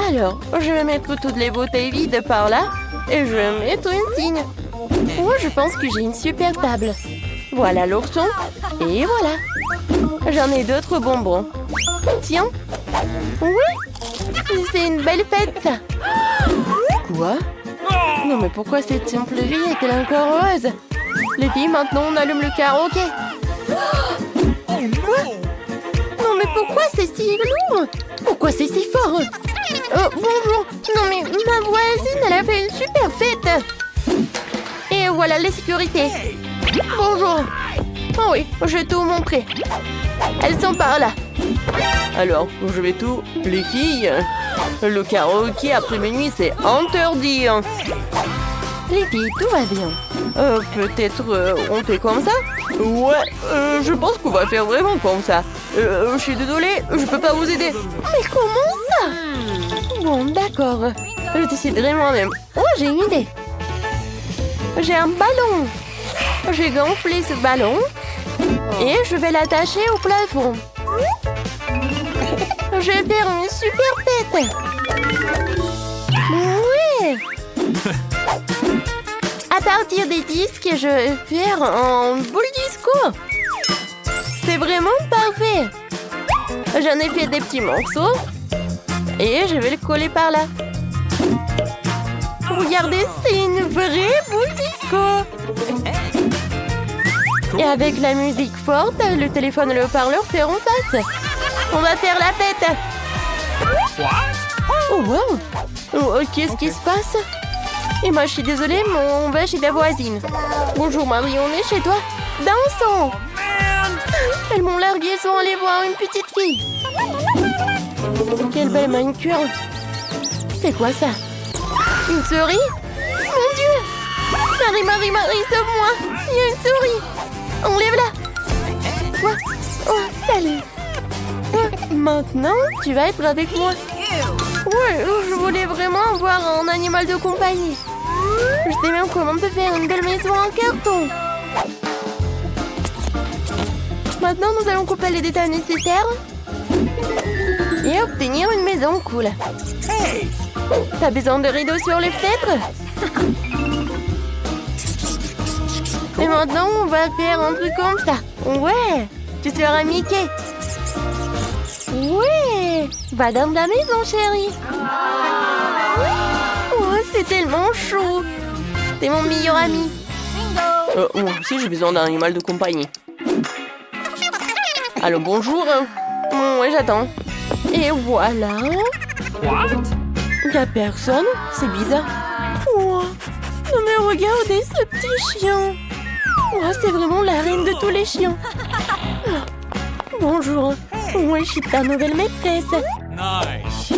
Alors, je vais mettre toutes les bouteilles vides par là et je vais mettre une signe. Oh, je pense que j'ai une super table. Voilà l'ourson et voilà. J'en ai d'autres bonbons. Tiens. Oui, c'est une belle fête ça. Quoi? Non mais pourquoi cette simple vie est-elle encore heureuse? Les filles, maintenant on allume le karaoké. Quoi? Non mais pourquoi c'est si lourd? Pourquoi c'est si fort? Oh, bonjour. Non mais ma voisine, elle a fait une super fête. Et voilà les sécurités. Bonjour. Oh oui, je vais tout vous montrer. Elles sont par là. Alors, je vais tout... Les filles, le karaoké après minuit, c'est interdit. Les filles, tout va bien. Peut-être on fait comme ça? Ouais, je pense qu'on va faire vraiment comme ça. Je suis désolée, je peux pas vous aider. Mais comment ça? Bon, d'accord. Je déciderai moi-même. Oh, j'ai une idée. J'ai un ballon. J'ai gonflé ce ballon et je vais l'attacher au plafond. Je vais faire une super fête. Oui. À partir des disques, je vais faire un boule disco. C'est vraiment parfait. J'en ai fait des petits morceaux et je vais le coller par là. Regardez, c'est une vraie boule disco. Et avec la musique forte, le téléphone et le haut-parleur feront face. On va faire la fête. What? Oh, wow. Oh, qu'est-ce qui se passe? Et moi, je suis désolée, mais on va chez la voisine. Bonjour Marie, on est chez toi. Dansons. Man! Elles m'ont largué sans aller voir une petite fille. Quelle belle manicure. C'est quoi ça? Une souris? Mon Dieu! Marie, sauve-moi! Il y a une souris! Enlève-la! Quoi? Oh, salut! Maintenant, tu vas être avec moi. Ouais, je voulais vraiment avoir un animal de compagnie. Je sais même comment on peut faire une belle maison en carton. Maintenant, nous allons couper les détails nécessaires et obtenir une maison cool. T'as besoin de rideaux sur les fenêtres? Et maintenant, on va faire un truc comme ça. Ouais, tu seras Mickey. Ouais, va dans la maison, chérie. Oh, c'est tellement chaud. T'es mon meilleur ami. Moi aussi, j'ai besoin d'un animal de compagnie. Allô, bonjour. Ouais, j'attends. Et voilà. What? Y'a personne? C'est bizarre. Oh, non mais regardez ce petit chien. Oh, c'est vraiment la reine de tous les chiens. Ah, bonjour. Ouais, je suis ta nouvelle maîtresse. Nice.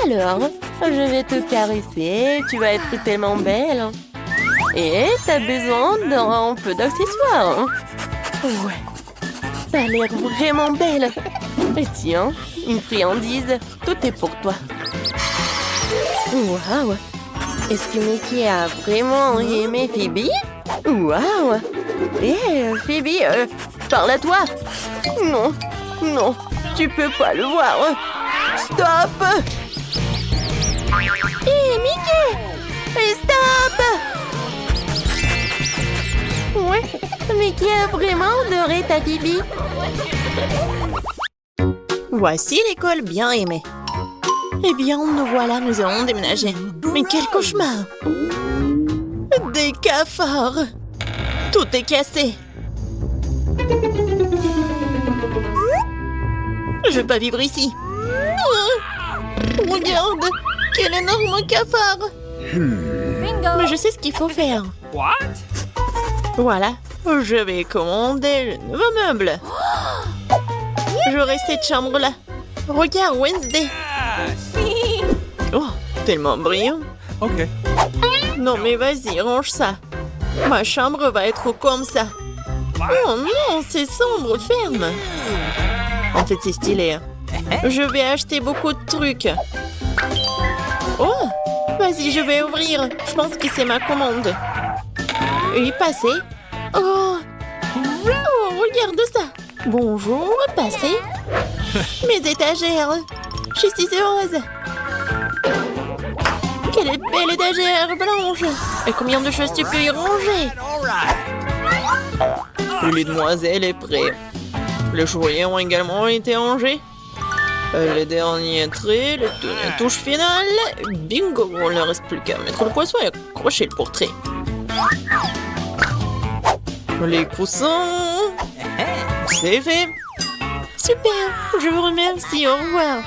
Alors, je vais te caresser. Tu vas être tellement belle. Et t'as besoin d'un peu d'accessoires. Ouais. T'as l'air vraiment belle. Et tiens, une friandise. Tout est pour toi. Waouh! Est-ce que Mickey a vraiment aimé Phoebe? Waouh! Phoebe, parle à toi! Non, non, tu peux pas le voir! Stop! Mickey! Stop! Ouais, Mickey a vraiment adoré ta Phoebe. Voici l'école bien aimée. Eh bien, nous voilà, nous allons déménager. Mais quel cauchemar! Des cafards! Tout est cassé. Je vais pas vivre ici. Oh, regarde! Quel énorme cafard! Mais je sais ce qu'il faut faire. What? Voilà, je vais commander le nouveau meuble. J'aurai cette chambre-là. Regarde, Wednesday. Oh, tellement brillant. Ok. Non, mais vas-y, range ça. Ma chambre va être comme ça. Oh non, c'est sombre, ferme. En fait, c'est stylé. Hein. Je vais acheter beaucoup de trucs. Oh, vas-y, je vais ouvrir. Je pense que c'est ma commande. Oui, passez. Oh, regarde ça. Bonjour, passez. Mes étagères. Je suis si heureuse. Quelle belle étagère blanche. Et combien de choses tu peux y ranger? Le lit de demoiselle est prêt. Les jouets ont également été rangés. Les derniers traits, les touches finales. Bingo, il ne reste plus qu'à mettre le poisson et accrocher le portrait. Les coussins. C'est fait. Super, je vous remercie, au revoir.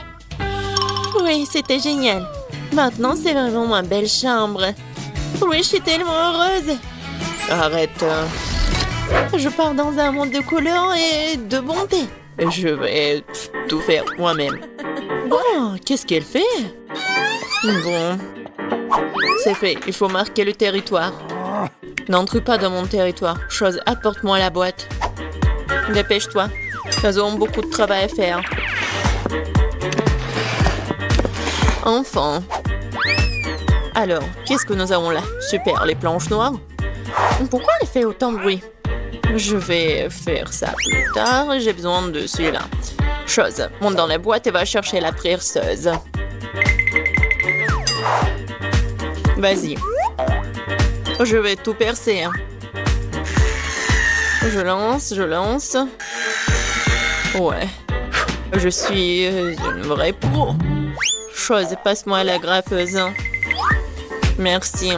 Oui, c'était génial. Maintenant, c'est vraiment ma belle chambre. Oui, je suis tellement heureuse. Arrête. Je pars dans un monde de couleurs et de bonté. Je vais tout faire moi-même. Oh, qu'est-ce qu'elle fait? Bon, c'est fait. Il faut marquer le territoire. N'entre pas dans mon territoire. Chose, apporte-moi la boîte. Dépêche-toi. Nous avons beaucoup de travail à faire. Enfin. Alors, qu'est-ce que nous avons là? Super, les planches noires. Pourquoi elle fait autant de bruit? Je vais faire ça plus tard. J'ai besoin de celui-là. Chose, monte dans la boîte et va chercher la perceuse. Vas-y. Je vais tout percer. Je lance. Ouais. Je suis une vraie pro. Chose, passe-moi la graffeuse. Merci.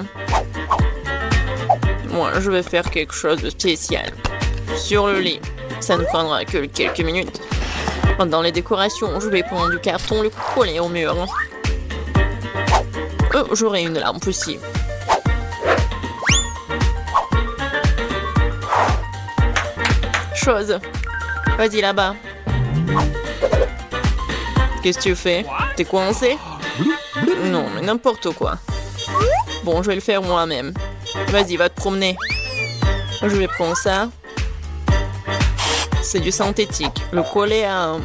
Moi, je vais faire quelque chose de spécial. Sur le lit. Ça ne prendra que quelques minutes. Dans les décorations, je vais prendre du carton, le coller au mur. J'aurai une lampe aussi. Chose. Vas-y là-bas. Qu'est-ce que tu fais? T'es coincé? Non, mais n'importe quoi. Bon, je vais le faire moi-même. Vas-y, va te promener. Je vais prendre ça. C'est du synthétique. Le coller à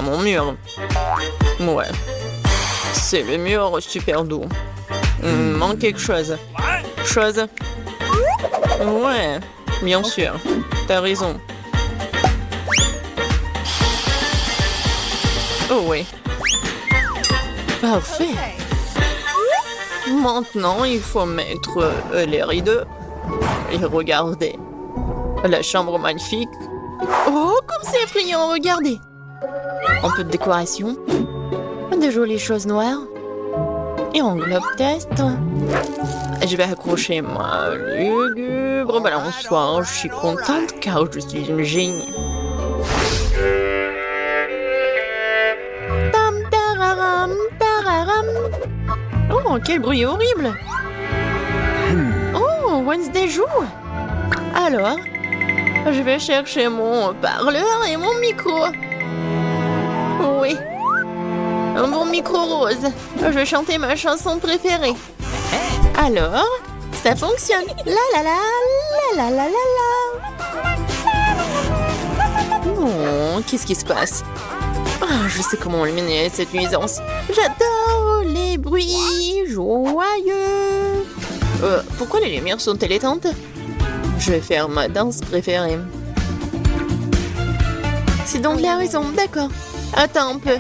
mon mur. Ouais. C'est le mur super doux. Il me manque quelque chose. Chose. Ouais, bien sûr. T'as raison. Oh oui. Parfait. Maintenant, il faut mettre les rideaux. Et regardez. La chambre magnifique. Oh, comme c'est effrayant, regardez. Un peu de décoration. De jolies choses noires. Et un globe test. Je vais accrocher ma lugubre balançoire. Je suis contente car je suis une génie. Tam tararam, tararam. Oh, quel bruit horrible. Oh, Wednesday joue. Alors, je vais chercher mon parleur et mon micro. Oui. Un bon micro rose. Je vais chanter ma chanson préférée. Alors, ça fonctionne. La la la, la la la la la. Non, qu'est-ce qui se passe? Ah, je sais comment éliminer cette nuisance. J'adore les bruits joyeux. Pourquoi les lumières sont-elles éteintes? Je vais faire ma danse préférée. C'est donc la raison, d'accord. Attends un peu.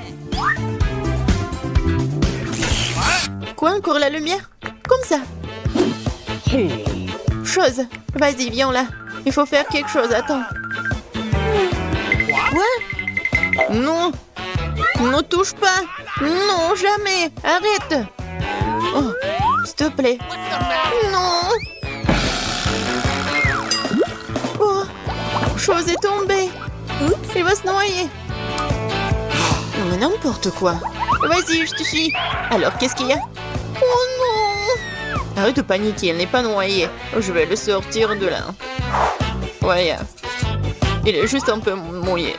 Quoi, encore la lumière? Comme ça. Chose. Vas-y, viens là. Il faut faire quelque chose, attends. Quoi? Non. Ne touche pas. Non, jamais. Arrête. Oh, s'il te plaît. Non. Oh, chose est tombée. Il va se noyer. Mais n'importe quoi. Vas-y, je te suis. Alors, qu'est-ce qu'il y a? Oh non! Arrête de paniquer, elle n'est pas noyée. Je vais le sortir de là. Ouais. Il est juste un peu mouillé.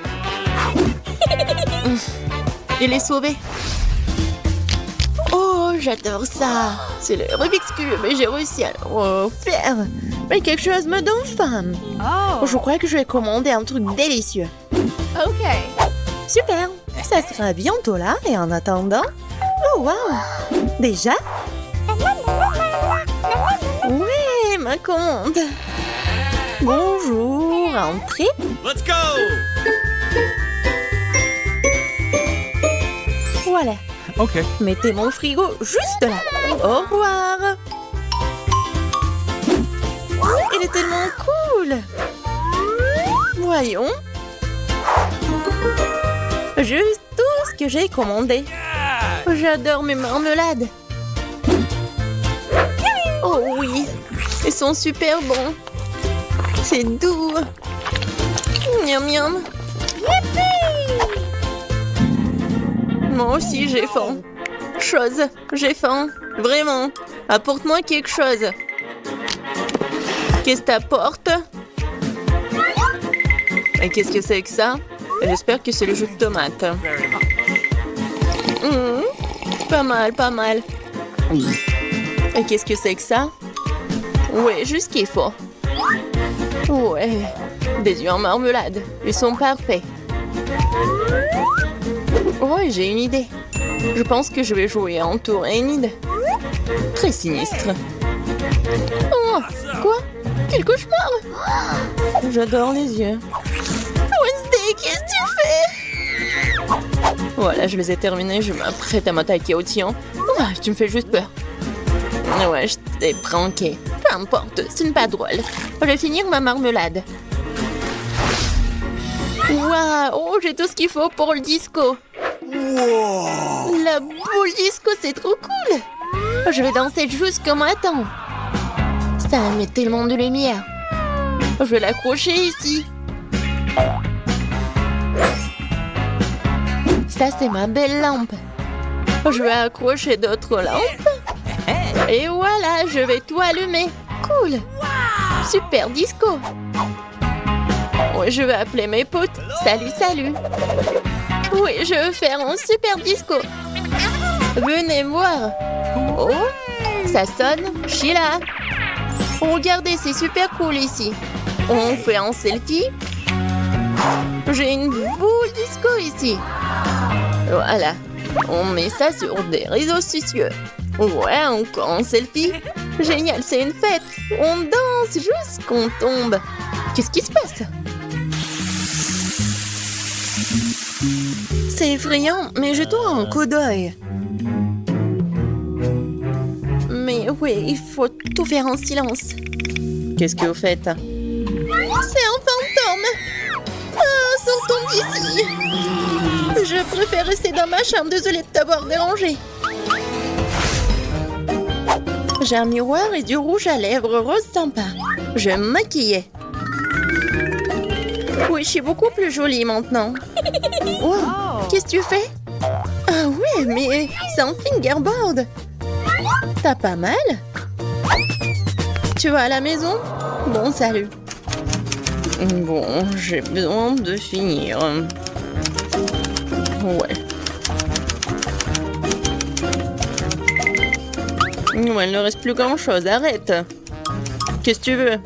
Il est sauvé. Oh, j'adore ça. C'est le Rubik's Cube et j'ai réussi à le refaire. Mais quelque chose me donne faim. Oh. Je crois que je vais commander un truc délicieux. Okay. Super. Ça sera bientôt là et en attendant... Oh, wow. Déjà? Oui, ma commande. Bonjour, entrez. Let's go! Voilà. Okay. Mettez mon frigo juste là. Au revoir. Il est tellement cool. Voyons. Juste tout ce que j'ai commandé. J'adore mes marmelades. Oh oui, ils sont super bons. C'est doux. Miam miam. Moi aussi j'ai faim. Chose, j'ai faim. Vraiment. Apporte-moi quelque chose. Qu'est-ce que t'apportes? Et qu'est-ce que c'est que ça? J'espère que c'est le jus de tomate. Pas mal, pas mal. Et qu'est-ce que c'est que ça? Ouais, juste ce qu'il faut. Ouais, des œufs en marmelade. Ils sont parfaits. Ouais, j'ai une idée. Je pense que je vais jouer un tour Enid. Très sinistre. Oh, quoi? Quel cauchemar! J'adore les yeux. Wednesday, qu'est-ce que tu fais? Voilà, je les ai terminés. Je m'apprête à m'attaquer au tien. Ah, tu me fais juste peur. Ouais, je t'ai pranké. Peu importe, ce n'est pas drôle. Je vais finir ma marmelade. Waouh, oh, j'ai tout ce qu'il faut pour le disco. La boule disco, c'est trop cool. Je vais danser jusqu'au matin. Ça met tellement de lumière. Je vais l'accrocher ici. Ça, c'est ma belle lampe. Je vais accrocher d'autres lampes. Et voilà, je vais tout allumer. Cool. Super disco. Oui, je vais appeler mes potes. Salut, salut. Oui, je veux faire un super disco. Venez voir. Oh, ça sonne. Sheila. Regardez, c'est super cool ici. On fait un selfie. J'ai une boule disco ici. Voilà. On met ça sur des réseaux sociaux. Ouais, encore un selfie. Génial, c'est une fête. On danse jusqu'on tombe. Qu'est-ce qui se passe? C'est effrayant, mais je tourne un coup d'œil. Mais oui, il faut tout faire en silence. Qu'est-ce que vous faites? C'est un fantôme. Ah, sortons d'ici. Je préfère rester dans ma chambre. Désolée de t'avoir dérangé. J'ai un miroir et du rouge à lèvres rose sympa. Je vais me maquiller. Oui, je suis beaucoup plus jolie maintenant. Oh, qu'est-ce que tu fais? Ah ouais, mais c'est un fingerboard. T'as pas mal? Tu vas à la maison? Bon, salut. Bon, j'ai besoin de finir. Ouais. Ouais, il ne reste plus grand-chose, arrête. Qu'est-ce que tu veux?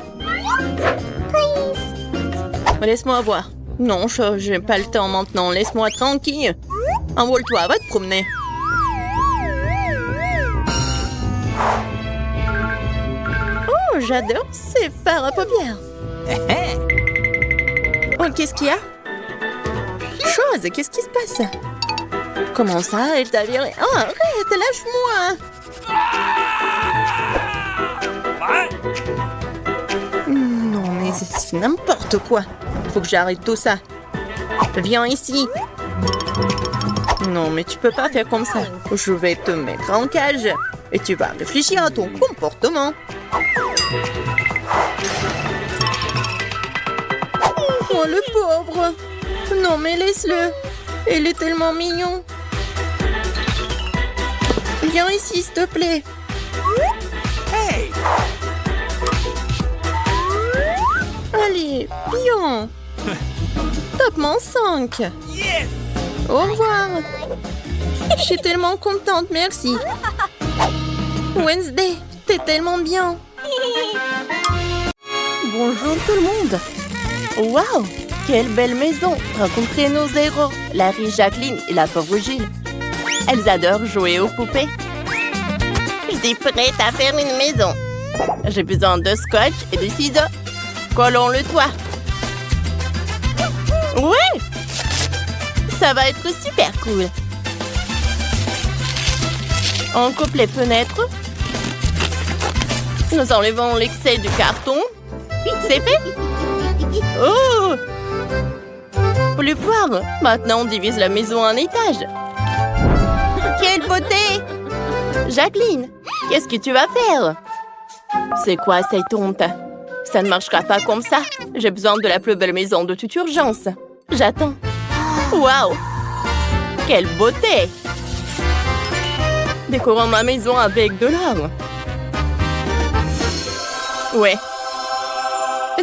Laisse-moi voir. Non, j'ai pas le temps maintenant. Laisse-moi tranquille. Envole-toi, va te promener. Oh, j'adore ces fards à paupières. Oh, qu'est-ce qu'il y a? Chose, qu'est-ce qui se passe? Comment ça, elle t'a viré? Oh, arrête, lâche-moi. Non, mais c'est n'importe quoi. Il faut que j'arrête tout ça. Viens ici. Non, mais tu peux pas faire comme ça. Je vais te mettre en cage. Et tu vas réfléchir à ton comportement. Oh, le pauvre. Non, mais laisse-le. Il est tellement mignon. Viens ici, s'il te plaît. Hey! Allez, bien. Top-moi 5. Yes! Au revoir. Je suis tellement contente, merci. Wednesday, t'es tellement bien. Bonjour tout le monde. Waouh, quelle belle maison. Rencontrez nos héros, Larry, Jacqueline et la pauvre Gilles. Elles adorent jouer aux poupées. Je suis prête à faire une maison. J'ai besoin de scotch et de ciseaux. Collons le toit. Ouais! Ça va être super cool. On coupe les fenêtres. Nous enlevons l'excès du carton. C'est fait. Oh! Pour le voir, maintenant on divise la maison en étages. Quelle beauté! Jacqueline, qu'est-ce que tu vas faire? C'est quoi cette honte? Ça ne marchera pas comme ça. J'ai besoin de la plus belle maison de toute urgence. J'attends. Waouh! Quelle beauté! Décorons ma maison avec de l'or. Ouais.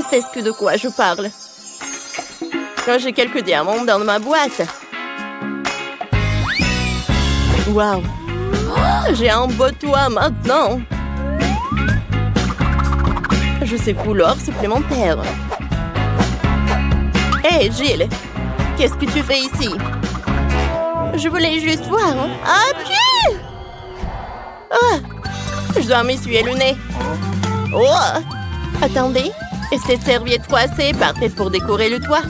C'est ce de quoi je parle. J'ai quelques diamants dans ma boîte. Waouh! J'ai un beau toit maintenant. Je sais couleur supplémentaire. Hé, Gilles! Qu'est-ce que tu fais ici? Je voulais juste voir. Ah, pied! Ah! Je dois m'essuyer le nez. Oh! Attendez. Et cette serviette froissée est parfaite pour décorer le toit.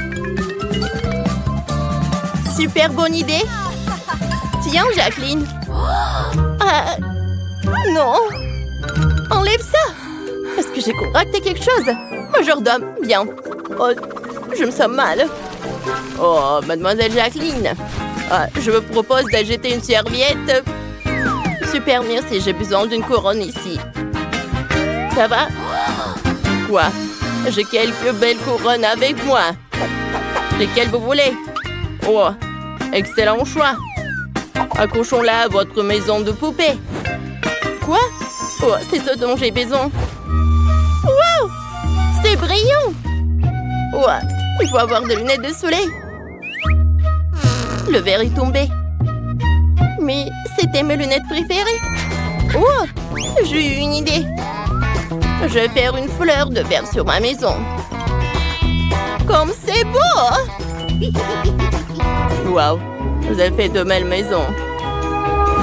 Super bonne idée. Tiens, Jacqueline. Ah! Non! Enlève ça! Est-ce que j'ai concocté quelque chose? Majordome, bien. Oh, je me sens mal. Oh, mademoiselle Jacqueline. Ah, je vous propose d'ajouter une serviette Super, merci, j'ai besoin d'une couronne ici. Ça va? Quoi? J'ai quelques belles couronnes avec moi. Lesquelles vous voulez? Oh, excellent choix. Accrochons-la à votre maison de poupée. Quoi? Oh, c'est ce dont j'ai besoin. Wow! C'est brillant! Oh, il faut avoir des lunettes de soleil. Le verre est tombé. Mais c'était mes lunettes préférées. Oh, j'ai eu une idée. Je vais faire une fleur de verre sur ma maison. Comme c'est beau! Wow, vous avez fait de belles maisons.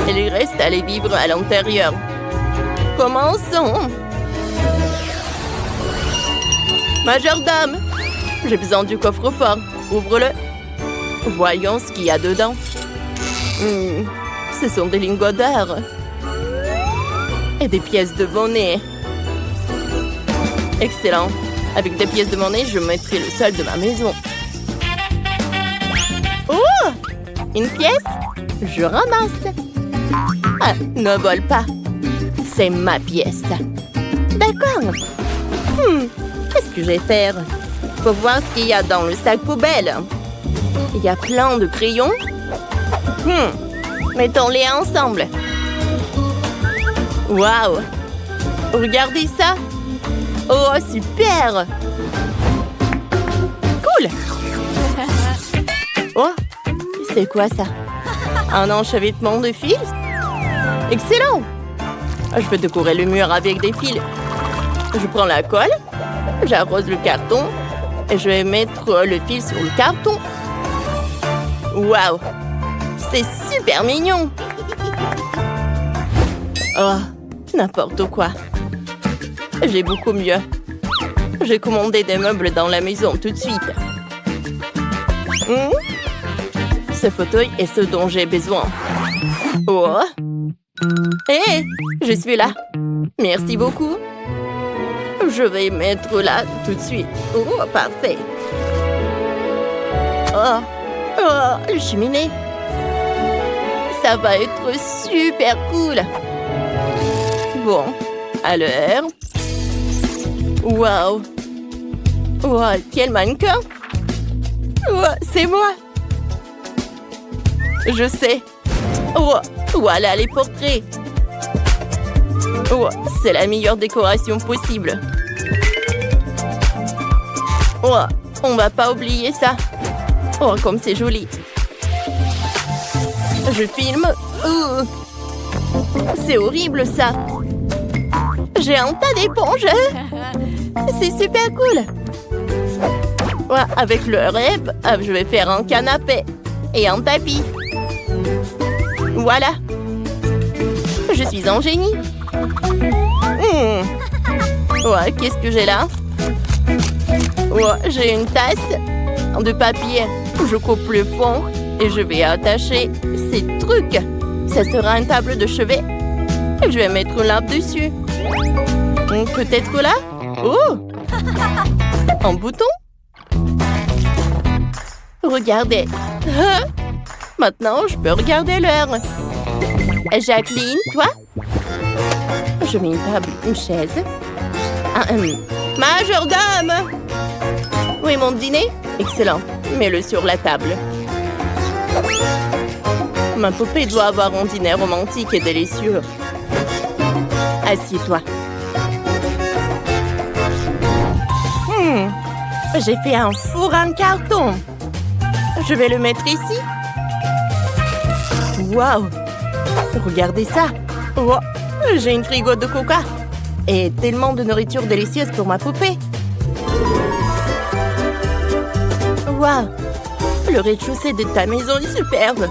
Il lui reste à aller vivre à l'intérieur. Commençons. Majordome, j'ai besoin du coffre-fort. Ouvre-le. Voyons ce qu'il y a dedans. Ce sont des lingots d'or. Et des pièces de monnaie. Excellent. Avec des pièces de monnaie, je mettrai le sol de ma maison. Oh! Une pièce? Je ramasse. Ah, ne vole pas. C'est ma pièce. D'accord. Qu'est-ce que je vais faire? Faut voir ce qu'il y a dans le sac poubelle. Il y a plein de crayons. Mettons-les ensemble. Waouh! Regardez ça. Oh, super! Cool! Oh, c'est quoi ça? Un enchevêtrement de fils? Excellent! Je peux décorer le mur avec des fils. Je prends la colle, j'arrose le carton et je vais mettre le fil sur le carton. Waouh! C'est super mignon! Oh, n'importe quoi. J'ai beaucoup mieux. J'ai commandé des meubles dans la maison tout de suite. Ce fauteuil est ce dont j'ai besoin. Oh! Hé! Je suis là. Merci beaucoup. Je vais mettre là tout de suite. Oh, parfait. Oh, le cheminée. Ça va être super cool. Bon, alors... Wow! Wow, quel mannequin! Wow, c'est moi! Je sais! Oh, voilà les portraits! Oh, c'est la meilleure décoration possible! Oh, on va pas oublier ça! Oh, comme c'est joli! Je filme! C'est horrible ça! J'ai un tas d'éponges! C'est super cool! Ouais, avec le rêve, je vais faire un canapé et un tapis. Voilà! Je suis un génie! Ouais, qu'est-ce que j'ai là? Ouais, j'ai une tasse de papier. Je coupe le fond et je vais attacher ces trucs. Ça sera une table de chevet. Je vais mettre une lampe dessus. Peut-être là? Oh! Un bouton? Regardez. Maintenant, je peux regarder l'heure. Jacqueline, toi? Je mets une table, une chaise. Majordome! Oui, mon dîner? Excellent. Mets-le sur la table. Ma poupée doit avoir un dîner romantique et délicieux. Assieds-toi. J'ai fait un four en carton. Je vais le mettre ici. Waouh! Regardez ça. Oh, j'ai une frigo de coca. Et tellement de nourriture délicieuse pour ma poupée. Waouh! Le rez-de-chaussée de ta maison est superbe.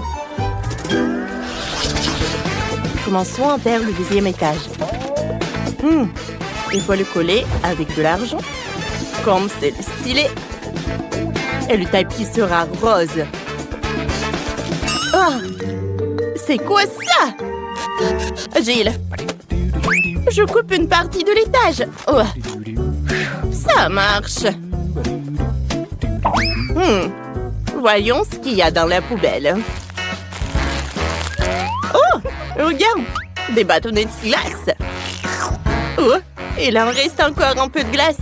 Commençons à faire le deuxième étage. Il faut le coller avec de l'argent. Comme c'est le stylet. Et le tapis sera rose. Oh! C'est quoi ça? Gilles, je coupe une partie de l'étage. Oh. Ça marche. Voyons ce qu'il y a dans la poubelle. Oh, regarde, des bâtonnets de glace. Oh, il en reste encore un peu de glace.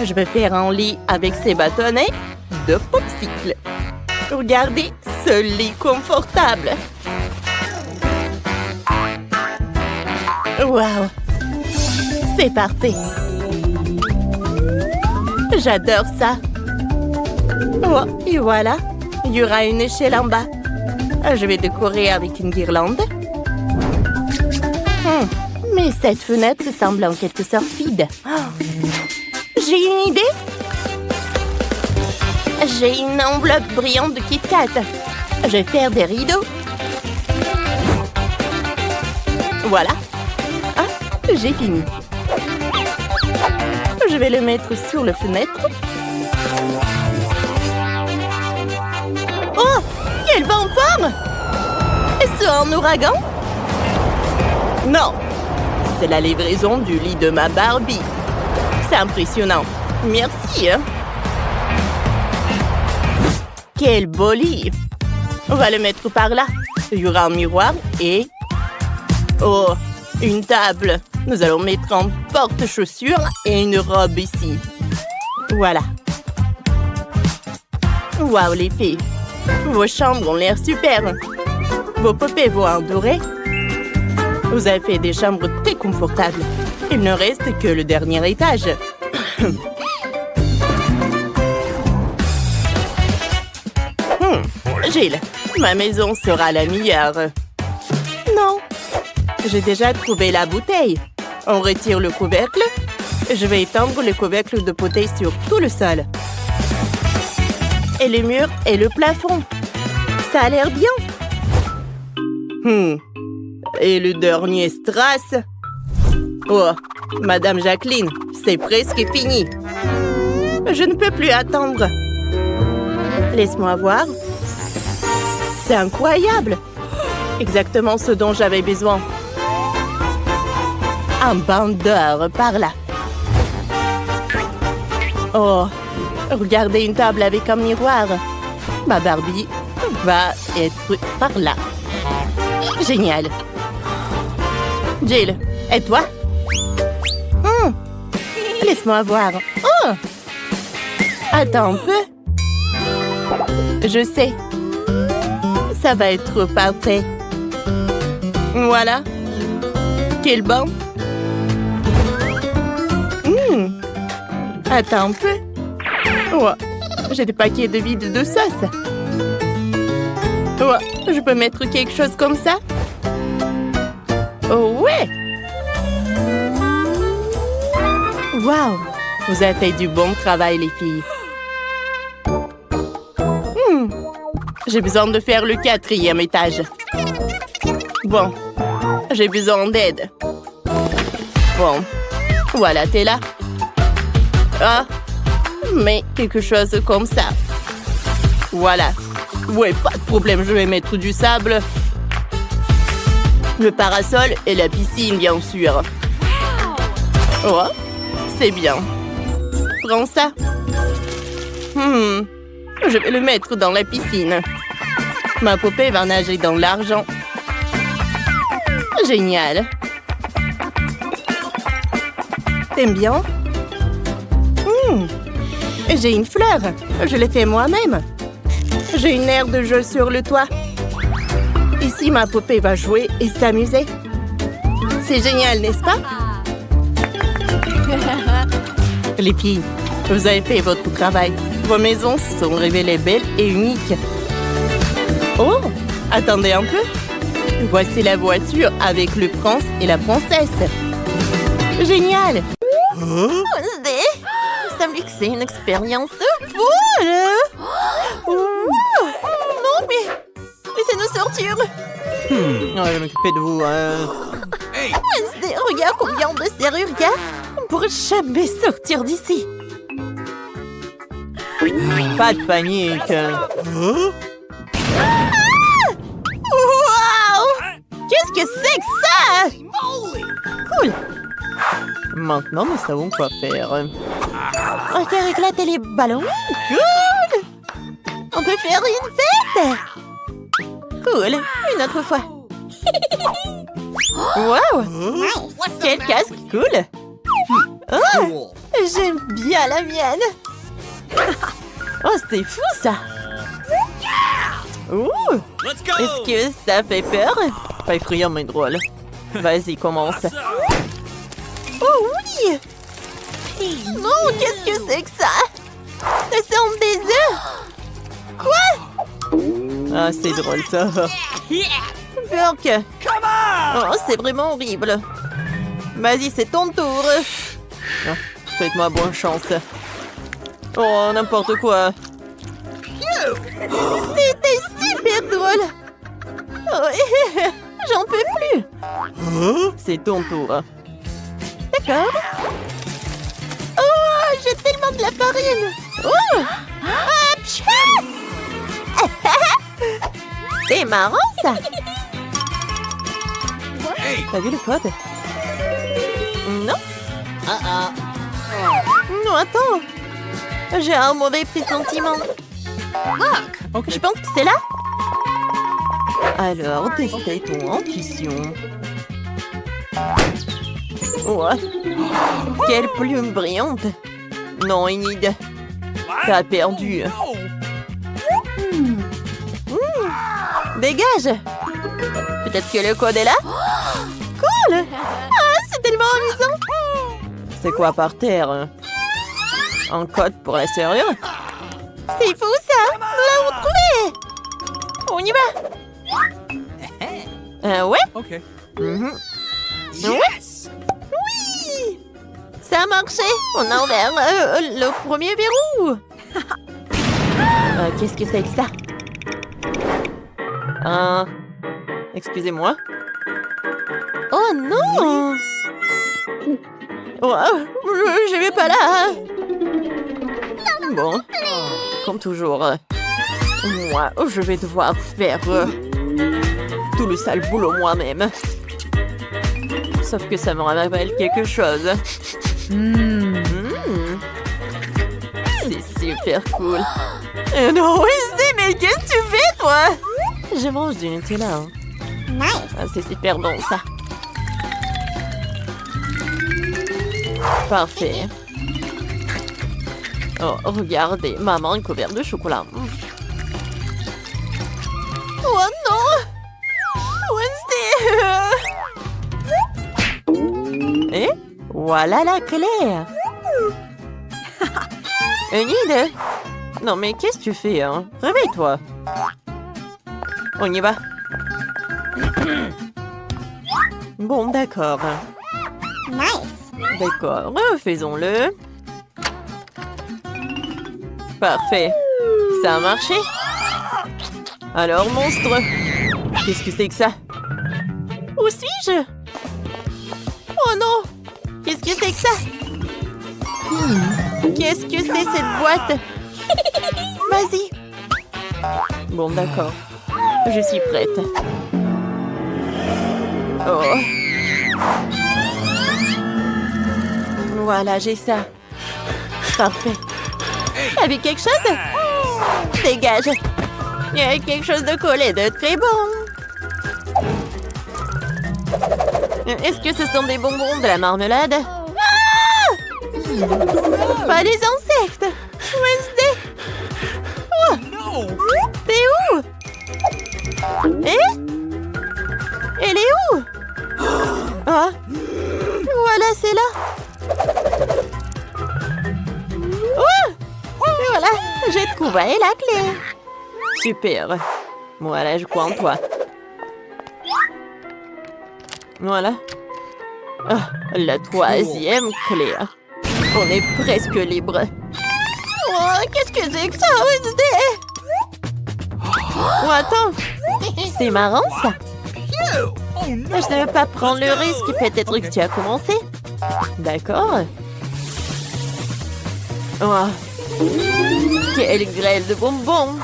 Je vais faire un lit avec ces bâtonnets de popsicle. Regardez ce lit confortable. Waouh! C'est parfait. J'adore ça. Oh, et voilà. Il y aura une échelle en bas. Je vais décorer avec une guirlande. Mais cette fenêtre semble en quelque sorte vide. J'ai une idée. J'ai une enveloppe brillante de Kit Kat. Je vais faire des rideaux. Voilà. Ah, j'ai fini. Je vais le mettre sur la fenêtre. Oh, quel vent fort! Est-ce un ouragan? Non, c'est la livraison du lit de ma Barbie. C'est impressionnant. Merci. Quel beau lit. On va le mettre par là. Il y aura un miroir et... Oh, une table. Nous allons mettre un porte-chaussures et une robe ici. Voilà. Waouh, les filles. Vos chambres ont l'air super. Vos poupées vont adorer. Vous avez fait des chambres très confortables. Il ne reste que le dernier étage. Gilles, ma maison sera la meilleure. Non, j'ai déjà trouvé la bouteille. On retire le couvercle. Je vais étendre le couvercle de bouteille sur tout le sol. Et les murs et le plafond. Ça a l'air bien. Et le dernier strass. Oh, Madame Jacqueline, c'est presque fini. Je ne peux plus attendre. Laisse-moi voir. C'est incroyable. Exactement ce dont j'avais besoin. Un bandeur par là. Oh, regardez une table avec un miroir. Ma Barbie va être par là. Génial. Jill, et toi? Laisse-moi voir. Oh! Attends un peu. Je sais. Ça va être parfait. Voilà. Quel banc. Attends un peu. Oh, j'ai des paquets de vide de sauce. Oh, je peux mettre quelque chose comme ça? Oh ouais! Waouh! Vous avez fait du bon travail, les filles. J'ai besoin de faire le 4e étage. Bon, j'ai besoin d'aide. Bon, voilà, t'es là. Ah, mais quelque chose comme ça. Voilà. Ouais, pas de problème, je vais mettre du sable. Le parasol et la piscine, bien sûr. Oh, c'est bien. Prends ça. Je vais le mettre dans la piscine. Ma poupée va nager dans l'argent. Génial. T'aimes bien? J'ai une fleur. Je l'ai fait moi-même. J'ai une aire de jeu sur le toit. Ici, ma poupée va jouer et s'amuser. C'est génial, n'est-ce pas? Les filles, vous avez fait votre travail. Vos maisons se sont révélées belles et uniques. Oh, attendez un peu. Voici la voiture avec le prince et la princesse. Génial! Wednesday, il semble que c'est une expérience folle! Non, mais laissez-nous sortir! Je vais m'occuper de vous. Wednesday, regarde combien de serrures il y a! On ne pourrait jamais sortir d'ici! Pas de panique. Wow! Qu'est-ce que c'est que ça? Cool! Maintenant, nous savons quoi faire. On va faire éclater les ballons. Cool! On peut faire une fête. Cool, une autre fois. Wow! Quel casque cool! Cool. J'aime bien la mienne! Oh, c'est fou ça! Ouh! Let's go. Est-ce que ça fait peur? Pas effrayant, mais drôle. Vas-y, commence. Oh oui! Non, qu'est-ce que c'est que ça? Ça semble des œufs! Quoi? Ah, c'est drôle ça. Burk! Come on. Oh, c'est vraiment horrible. Vas-y, c'est ton tour. Oh, faites-moi bonne chance. Oh, n'importe quoi. C'était super drôle. Oh, j'en peux plus. C'est ton tour. D'accord. Oh, j'ai tellement de la farine. Oh, apchou. C'est marrant ça. Hey. T'as vu le code? Non. Non, attends. J'ai un mauvais pressentiment. Okay. Je pense que c'est là. Alors, testez ton intuition. Ouais. Quelle plume brillante. Non, Enid. T'as perdu. No. Dégage. Peut-être que le code est là. Cool. Ah, c'est tellement amusant. C'est quoi par terre? Un code pour la serrure? C'est fou ça. Nous l'avons trouvé. On y va. Ouais. Okay. Mhm. Yes. Oui. Ça a marché. On a ouvert le premier verrou. Qu'est-ce que c'est que ça? Excusez-moi. Oh non! Oh, je vais pas là. Bon, comme toujours, moi, je vais devoir faire tout le sale boulot moi-même. Sauf que ça me rappelle quelque chose. C'est super cool. Non, Wednesday, mais qu'est-ce que tu fais, toi? Je mange du Nutella. Ah, c'est super bon, ça. Parfait. Oh, regardez, maman, une couverte de chocolat. Oh non! Wednesday! Et voilà la clé! Enid? Non, mais qu'est-ce que tu fais, hein? Réveille-toi! On y va. Bon, d'accord. D'accord, faisons-le. Parfait. Ça a marché. Alors, monstre. Qu'est-ce que c'est que ça? Où suis-je? Oh non! Qu'est-ce que c'est que ça? Qu'est-ce que c'est cette boîte? Vas-y. Bon, d'accord. Je suis prête. Oh. Voilà, j'ai ça. Parfait. Avec quelque chose? Dégage. Il y a quelque chose de collé de très bon. Est-ce que ce sont des bonbons, de la marmelade? Ah! Pas des insectes. Wednesday. Oh. No. T'es où? Elle est où? Ah. Voilà, c'est là. Oh! Et voilà, j'ai trouvé la clé. Super. Voilà, je crois en toi. Voilà. Ah, la troisième clé. On est presque libre. Oh, qu'est-ce que c'est que ça, Wednesday? Oh, attends. C'est marrant, ça. Oh no. Je ne veux pas prendre le risque. Peut-être que tu as commencé. D'accord. Oh. Quelle grêle de bonbons.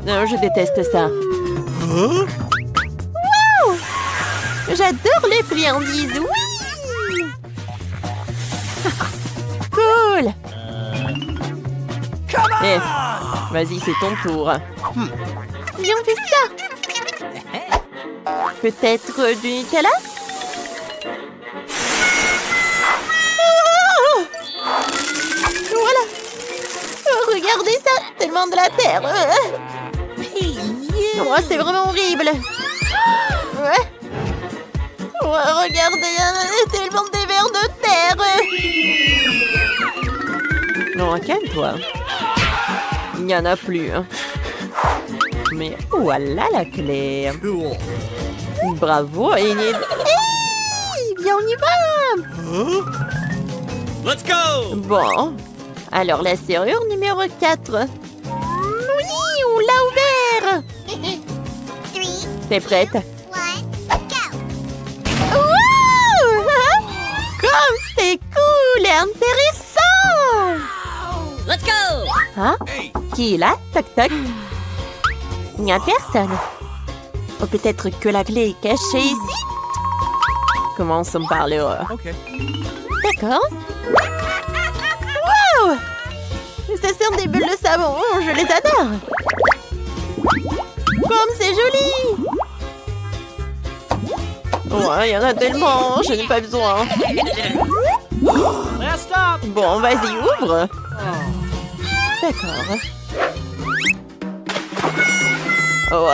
Non, je déteste ça. Wow! J'adore les friandises, oui! Cool! Come Vas-y, c'est ton tour. Viens, on fait ça! Peut-être du Nutella? Voilà. Oh, regardez ça, tellement de la terre. Oh, c'est vraiment horrible. Ouais. Ouais, regardez, tellement des vers de terre. Non, calme-toi. Il n'y en a plus. Mais voilà la clé. Cool. Bravo, Enid. Hey, viens, on y va. Let's go! Bon, alors la serrure numéro 4. Oui, on l'a ouvert. T'es prête? Wouh! Comme c'est cool et intéressant! Let's go! Hein? Hey! Qui est là? Toc toc. Il n'y a personne. Ou peut-être que la clé est cachée ici? Commençons par le haut. Okay. D'accord. Wow! Ce sont des bulles de savon. Je les adore. Comme c'est joli! Ouais, il y en a tellement. Je n'ai pas besoin. Last stop! Bon, vas-y, ouvre. D'accord. Oh,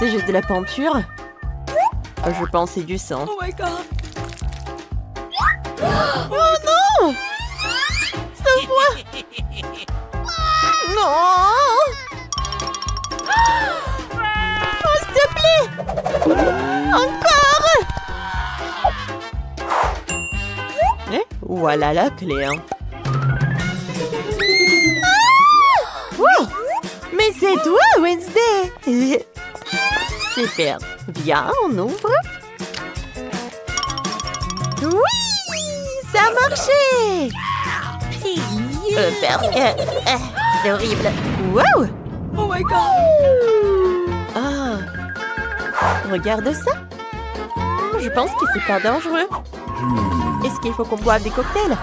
c'est juste de la peinture? Je pense que c'est du sang. Oh my god! Oh non! Sauve-moi! Non! Oh, s'il te plaît! Encore! Eh, voilà la clé. Hein. Ah! Wow! Mais c'est toi, Wednesday! Super. Viens, on ouvre. Oui! Ça a marché! C'est horrible. Wow! Oh my god! Ah! Regarde ça! Je pense que c'est pas dangereux. Est-ce qu'il faut qu'on boive des cocktails?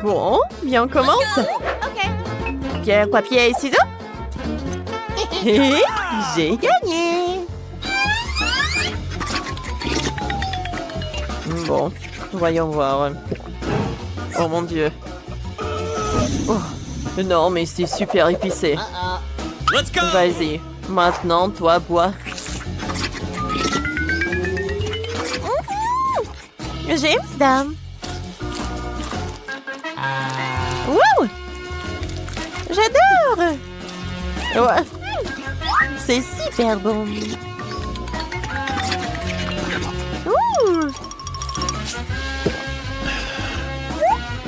Bon, bien on commence. Pierre, papier et ciseaux. Et j'ai gagné. Bon, voyons voir. Oh mon Dieu. Oh, non, mais c'est super épicé. Let's go! Vas-y, maintenant, toi, bois. J'aime ça. Wow! J'adore! Ouais. C'est super bon. Ouh!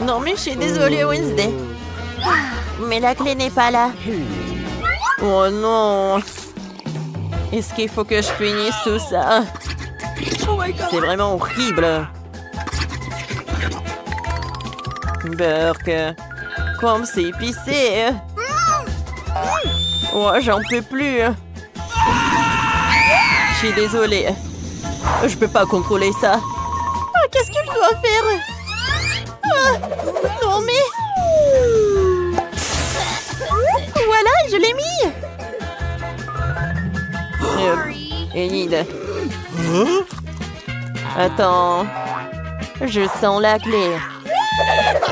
Non, mais je suis désolée, Wednesday. Mais la clé n'est pas là. Oh non! Est-ce qu'il faut que je finisse tout ça? Oh my god! C'est vraiment horrible. Burk, comme c'est épicé. Oh, j'en peux plus. Je suis désolée. Je peux pas contrôler ça. Oh, qu'est-ce que je dois faire? Ah, non mais... Voilà, je l'ai mis. Enid. Attends. Je sens la clé.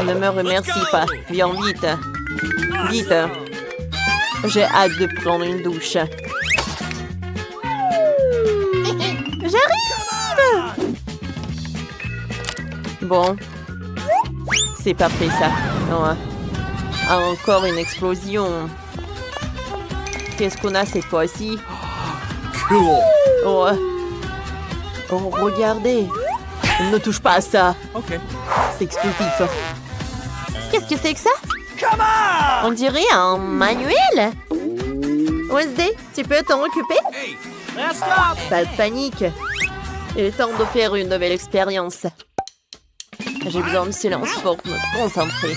Ne me remercie pas. Viens vite. Vite. J'ai hâte de prendre une douche. J'arrive! Bon. C'est parfait ça. Ouais. Encore une explosion. Qu'est-ce qu'on a cette fois-ci? Cool. Oh. Oh, regardez. Ne touche pas à ça. Okay. C'est explosif. Qu'est-ce que c'est que ça? Come on! On dirait un manuel. Wednesday, tu peux t'en occuper? Hey! Last stop! Pas de panique. Il est temps de faire une nouvelle expérience. J'ai besoin de silence pour me concentrer.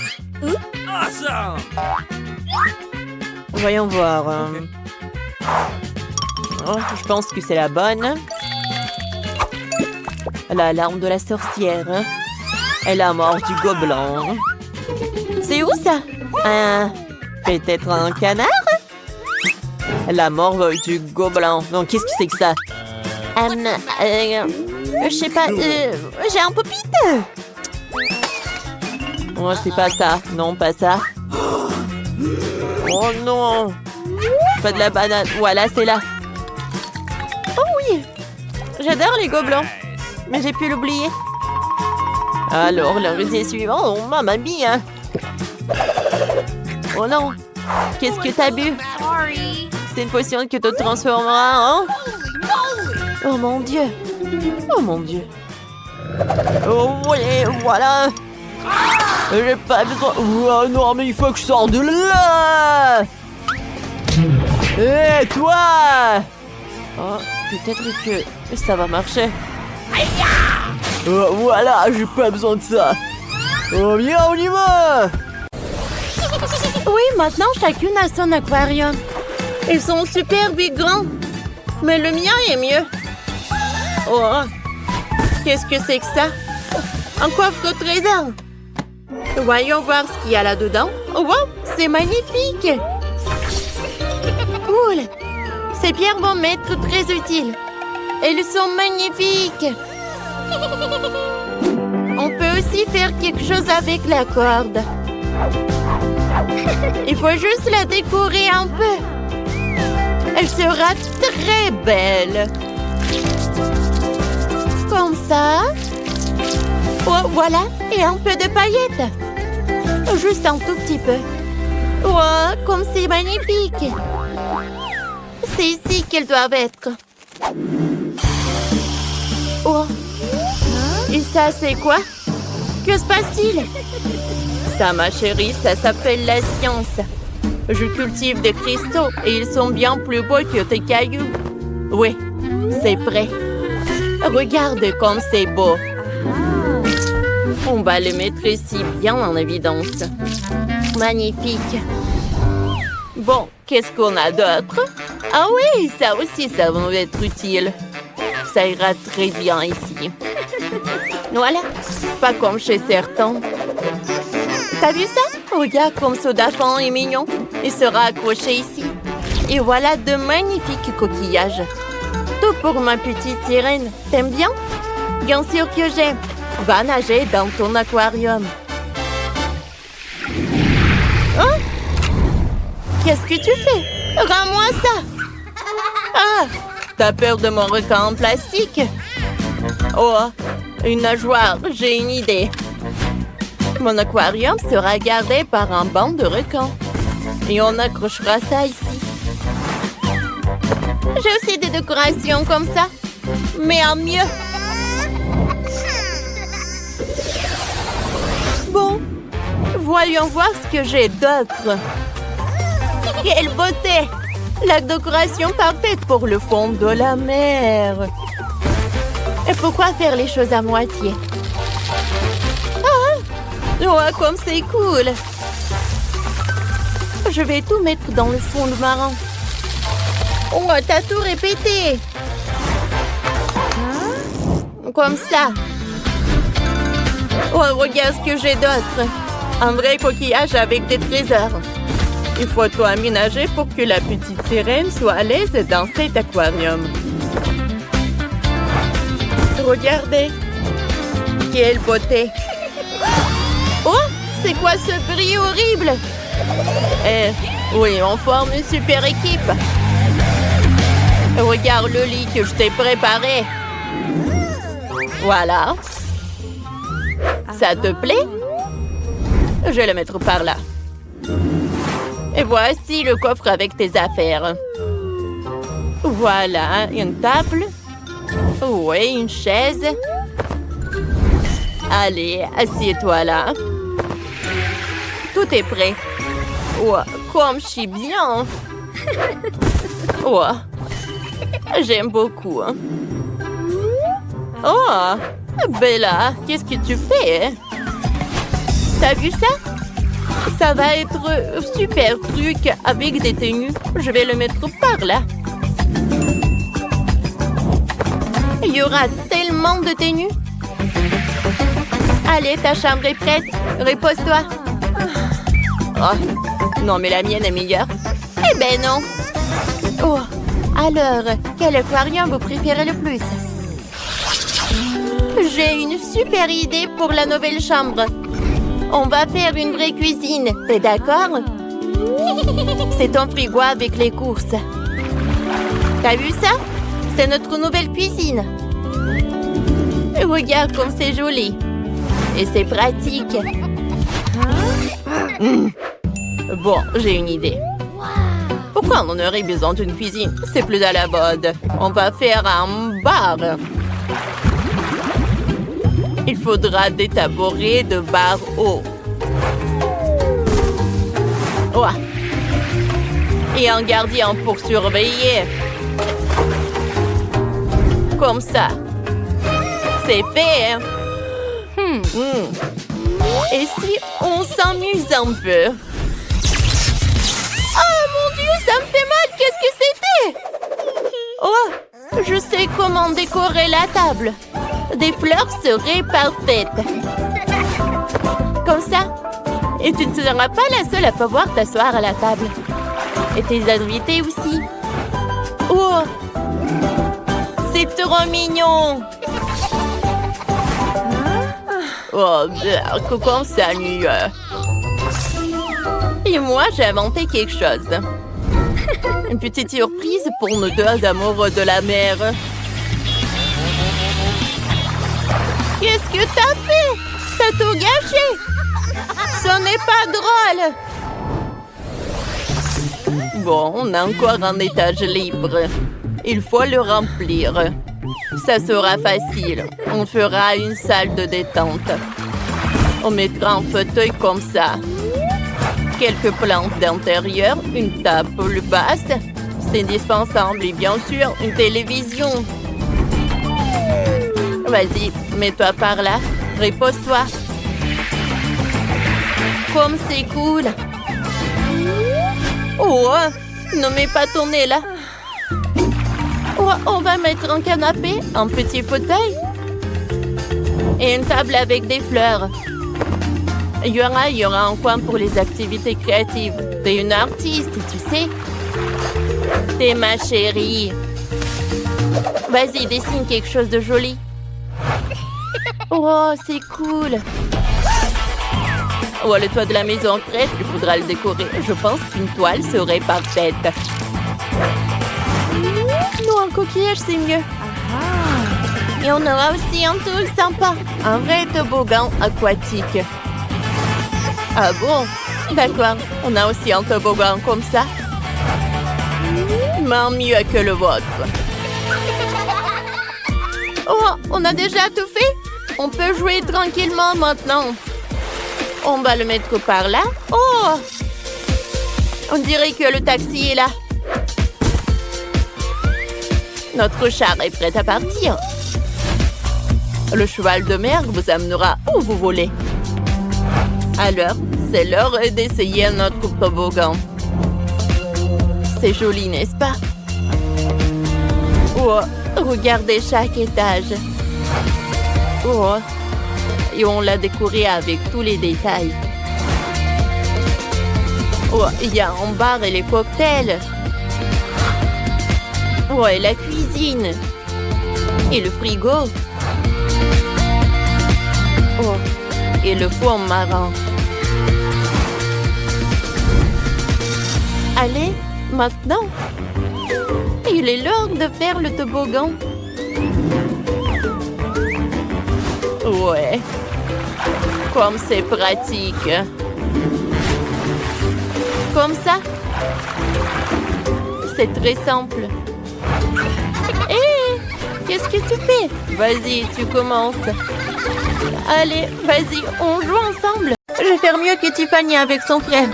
Awesome! Voyons voir. Oh, je pense que c'est la bonne. L'alarme de la sorcière. Elle a mort du gobelin. C'est où ça? Peut-être un canard? La morve du gobelin. Donc, qu'est-ce que c'est que ça? Je sais pas, j'ai un pop-it. Oh, c'est pas ça. Non, pas ça. Oh non. Pas de la banane. Voilà, c'est là. Oh oui. J'adore les gobelins. Mais j'ai pu l'oublier. Alors, l'invité suivant. Oh, mamma mia. Oh non. Qu'est-ce que t'as bu? C'est une potion que te transformera en... Oh mon Dieu. Oh mon Dieu. Oh oui, voilà. J'ai pas besoin... Oh non, mais il faut que je sorte de là. Hé, toi. Oh, peut-être que ça va marcher. Oh, voilà, j'ai pas besoin de ça. Oh bien, on y va. Oui, maintenant chacune a son aquarium. Ils sont super big grands. Mais le mien est mieux. Oh, qu'est-ce que c'est que ça? Un coffre au trésor. Voyons voir ce qu'il y a là-dedans. Oh, wow, c'est magnifique. Cool. Ces pierres vont m'être très utiles. Elles sont magnifiques. On peut aussi faire quelque chose avec la corde. Il faut juste la décorer un peu. Elle sera très belle. Comme ça. Oh, voilà. Et un peu de paillettes. Juste un tout petit peu. Oh, comme c'est magnifique. C'est ici qu'elles doivent être. Oh. Et ça, c'est quoi? Que se passe-t-il? Ça, ma chérie, ça s'appelle la science. Je cultive des cristaux et ils sont bien plus beaux que tes cailloux. Oui, c'est prêt. Regarde comme c'est beau. On va les mettre ici bien en évidence. Magnifique. Bon, qu'est-ce qu'on a d'autre? Ah oui, ça aussi, ça va être utile. Ça ira très bien ici. Voilà, pas comme chez certains. T'as vu ça? Regarde comme ce dauphin est mignon. Il sera accroché ici. Et voilà de magnifiques coquillages. Tout pour ma petite sirène. T'aimes bien? Bien sûr que j'aime. Va nager dans ton aquarium. Hein? Qu'est-ce que tu fais? Rends-moi ça! Ah! T'as peur de mon requin en plastique? Oh, une nageoire, j'ai une idée. Mon aquarium sera gardé par un banc de requins. Et on accrochera ça ici. J'ai aussi des décorations comme ça, mais en mieux. Bon, voyons voir ce que j'ai d'autre. Quelle beauté! La décoration parfaite pour le fond de la mer. Et pourquoi faire les choses à moitié? Ah! Oh, comme c'est cool! Je vais tout mettre dans le fond de marin. Oh, t'as tout répété! Comme ça. Oh, regarde ce que j'ai d'autre. Un vrai coquillage avec des trésors. Il faut tout aménager pour que la petite sirène soit à l'aise dans cet aquarium. Regardez. Quelle beauté. Oh, c'est quoi ce bruit horrible? Oui, on forme une super équipe. Regarde le lit que je t'ai préparé. Voilà. Ça te plaît? Je vais le mettre par là. Et voici le coffre avec tes affaires. Voilà, une table. Oui, une chaise. Allez, assieds-toi là. Tout est prêt. Oh, comme je suis bien. Oh, j'aime beaucoup. Oh, Bella, qu'est-ce que tu fais? T'as vu ça? Ça va être super truc avec des tenues. Je vais le mettre par là. Il y aura tellement de tenues. Allez, ta chambre est prête. Repose-toi. Oh, non, mais la mienne est meilleure. Eh ben non. Alors, quel aquarium vous préférez le plus? J'ai une super idée pour la nouvelle chambre. On va faire une vraie cuisine, t'es d'accord? C'est ton frigo avec les courses. T'as vu ça? C'est notre nouvelle cuisine. Regarde comme c'est joli. Et c'est pratique. Bon, j'ai une idée. Pourquoi on aurait besoin d'une cuisine? C'est plus à la mode. On va faire un bar. Il faudra des tabourets de bar haut. Ouais. Et un gardien pour surveiller. Comme ça. C'est fait, hein? Et si on s'amuse un peu? Oh mon Dieu, ça me fait mal! Qu'est-ce que c'était? Oh, je sais comment décorer la table. Des fleurs seraient parfaites. Comme ça. Et tu ne seras pas la seule à pouvoir t'asseoir à la table. Et tes invités aussi. Oh! C'est trop mignon! Oh, comment ça, nuit? Et moi, j'ai inventé quelque chose. Une petite surprise pour nos deux amoureux de la mer. Qu'est-ce que t'as fait? T'as tout gâché! Ce n'est pas drôle! Bon, on a encore un étage libre. Il faut le remplir. Ça sera facile. On fera une salle de détente. On mettra un fauteuil comme ça. Quelques plantes d'intérieur, une table basse. C'est indispensable et bien sûr, une télévision. Vas-y, mets-toi par là. Repose-toi. Comme c'est cool. Oh, ne mets pas ton nez là. Oh, on va mettre un canapé, un petit fauteuil et une table avec des fleurs. Il y aura un coin pour les activités créatives. T'es une artiste, tu sais. T'es ma chérie. Vas-y, dessine quelque chose de joli. Oh, c'est cool. Oh, le toit de la maison est prêt, il faudra le décorer. Je pense qu'une toile serait parfaite. Non, un coquillage, c'est mieux. Et on aura aussi un truc sympa. Un vrai toboggan aquatique. Ah bon? D'accord, on a aussi un toboggan comme ça. Mais mieux que le vôtre. Oh, on a déjà tout fait? On peut jouer tranquillement maintenant. On va le mettre par là. Oh! On dirait que le taxi est là. Notre char est prêt à partir. Le cheval de mer vous amènera où vous voulez. Alors, c'est l'heure d'essayer notre toboggan. C'est joli, n'est-ce pas? Oh, regardez chaque étage. Oh, et on l'a décoré avec tous les détails. Oh, il y a un bar et les cocktails. Oh, et la cuisine. Et le frigo. Oh, et le fond marin. Allez, maintenant. Il est l'heure de faire le toboggan. Ouais. Comme c'est pratique. Comme ça. C'est très simple. Hé! Qu'est-ce que tu fais? Vas-y, tu commences. Allez, vas-y, on joue ensemble. Je vais faire mieux que Tiffany avec son frère.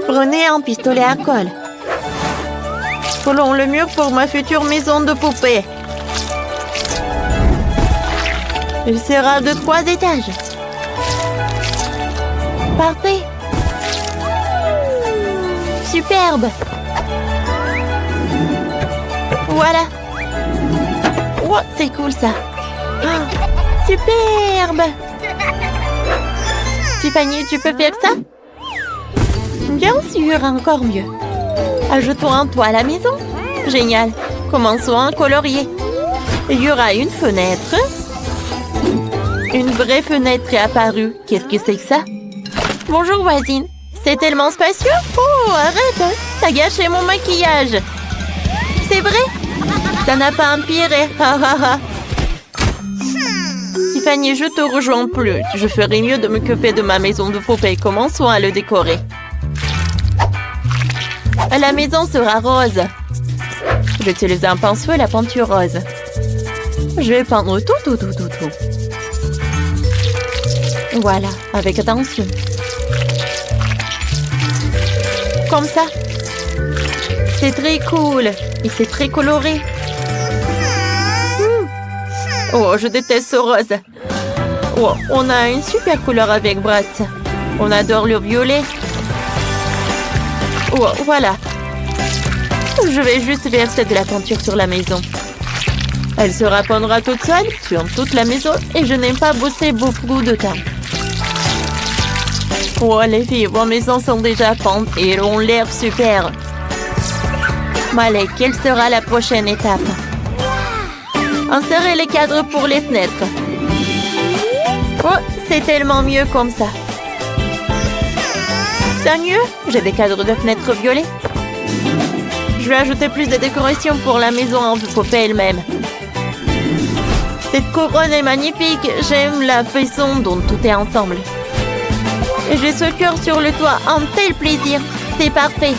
Prenez un pistolet à colle. Collons le mur pour ma future maison de poupée. Il sera de 3 étages. Parfait. Superbe. Voilà. Oh, c'est cool ça. Oh, superbe. Tiffany, tu peux faire ça? Bien sûr, encore mieux. Ajoutons un toit à la maison. Génial. Commençons à colorier. Il y aura une fenêtre. Une vraie fenêtre est apparue. Qu'est-ce que c'est que ça? Bonjour, voisine. C'est tellement spacieux. Oh, arrête. T'as gâché mon maquillage. C'est vrai? Ça n'a pas empiré. Tiffany, je te rejoins plus. Je ferais mieux de m'occuper de ma maison de poupée. Commençons à le décorer. La maison sera rose. J'utilise un pinceau et la peinture rose. Je vais peindre tout. Voilà, avec attention. Comme ça. C'est très cool. Et c'est très coloré. Oh, je déteste ce rose. Oh, on a une super couleur avec Brad. On adore le violet. Oh, voilà. Je vais juste verser de la peinture sur la maison. Elle se répandra toute seule sur toute la maison et je n'aime pas bosser beaucoup de temps. Oh, les filles, vos maisons sont déjà peintes et elles ont l'air super. Allez, quelle sera la prochaine étape? Insérez les cadres pour les fenêtres. Oh, c'est tellement mieux comme ça. C'est mieux? J'ai des cadres de fenêtres violets. Je vais ajouter plus de décoration pour la maison en poupée elle-même. Cette couronne est magnifique. J'aime la façon dont tout est ensemble. Et j'ai ce cœur sur le toit. Un tel plaisir. C'est parfait.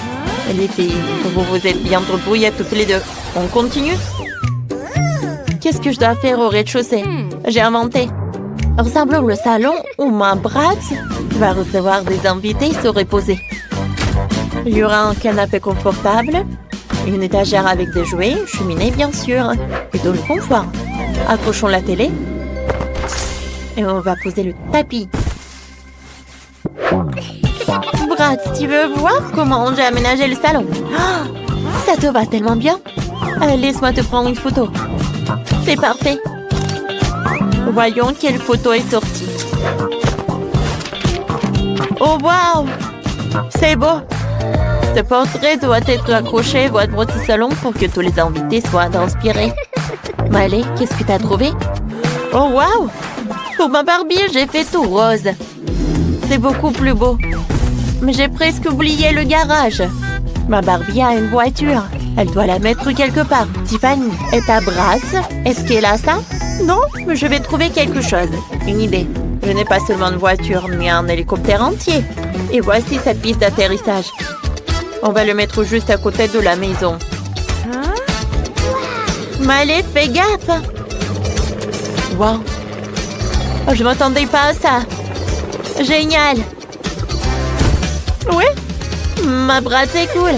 Les filles, vous êtes bien débrouillées toutes les deux. On continue? Qu'est-ce que je dois faire au rez-de-chaussée? J'ai inventé. Ressemble le salon où ma Brad va recevoir des invités et se reposer. Il y aura un canapé confortable, une étagère avec des jouets, une cheminée bien sûr, et de le confort. Accrochons la télé et on va poser le tapis. Brad, tu veux voir comment j'ai aménagé le salon? Oh, ça te va tellement bien. Laisse-moi te prendre une photo. C'est parfait. Voyons quelle photo est sortie. Oh, waouh! C'est beau. Ce portrait doit être accroché à votre salon pour que tous les invités soient inspirés. Allez, qu'est-ce que tu as trouvé? Oh, waouh! Pour ma Barbie, j'ai fait tout rose. C'est beaucoup plus beau. Mais j'ai presque oublié le garage. Ma Barbie a une voiture. Elle doit la mettre quelque part. Tiffany, et ta brasse? Est-ce qu'elle a ça? Non, mais je vais trouver quelque chose. Une idée. Je n'ai pas seulement une voiture, mais un hélicoptère entier. Et voici cette piste d'atterrissage. On va le mettre juste à côté de la maison. Mais allez, fais gaffe! Wow! Oh, je m'attendais pas à ça. Génial! Oui? Ma brasse est cool.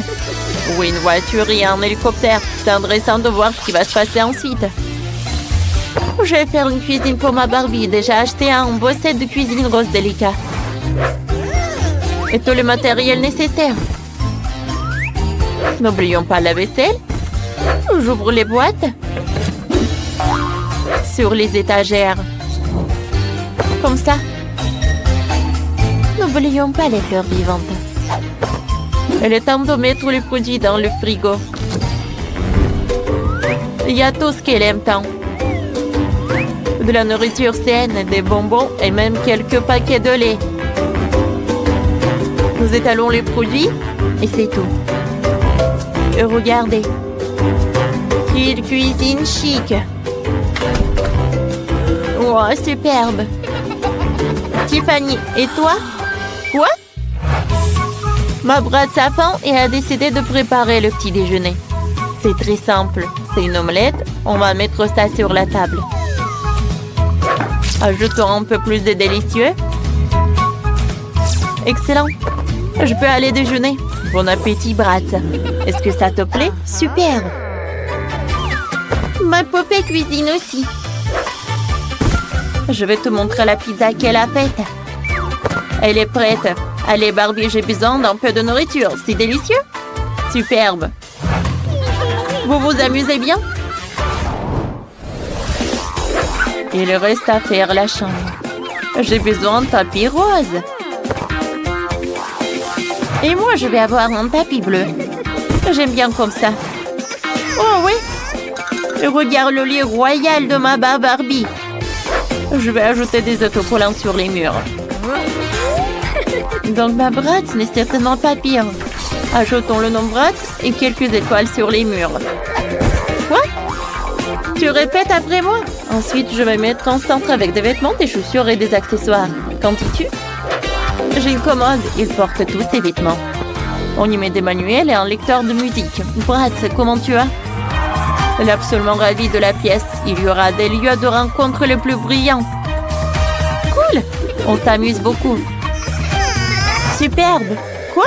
Oui, une voiture et un hélicoptère. C'est intéressant de voir ce qui va se passer ensuite. Je vais faire une cuisine pour ma Barbie. Déjà acheté un beau set de cuisine rose délicat. Et tout le matériel nécessaire. N'oublions pas la vaisselle. J'ouvre les boîtes. Sur les étagères. Comme ça. N'oublions pas les fleurs vivantes. Il est temps de mettre les produits dans le frigo. Il y a tout ce qu'elle aime tant. De la nourriture saine, des bonbons et même quelques paquets de lait. Nous étalons les produits et c'est tout. Et regardez. Une cuisine chic. Oh, superbe. Tiffany, et toi? Quoi? Ma Brad sa faim et a décidé de préparer le petit déjeuner. C'est très simple. C'est une omelette. On va mettre ça sur la table. Ajoutons un peu plus de délicieux. Excellent. Je peux aller déjeuner. Bon appétit, Brad. Est-ce que ça te plaît? Super. Ma poupée cuisine aussi. Je vais te montrer la pizza qu'elle a faite. Elle est prête. Allez, Barbie, j'ai besoin d'un peu de nourriture. C'est délicieux. Superbe. Vous vous amusez bien? Il reste à faire la chambre. J'ai besoin d'un tapis rose. Et moi, je vais avoir un tapis bleu. J'aime bien comme ça. Oh oui. Regarde le lit royal de ma Barbie. Je vais ajouter des autocollants sur les murs. Donc ma Bratz n'est certainement pas pire. Ajoutons le nom Bratz et quelques étoiles sur les murs. Quoi? Tu répètes après moi? Ensuite, je vais mettre en centre avec des vêtements, des chaussures et des accessoires. Qu'en dis-tu? J'ai une commode. Il porte tous ces vêtements. On y met des manuels et un lecteur de musique. Bratz, comment tu vas? Elle est absolument ravie de la pièce. Il y aura des lieux de rencontre les plus brillants. Cool! On s'amuse beaucoup. Superbe! Quoi?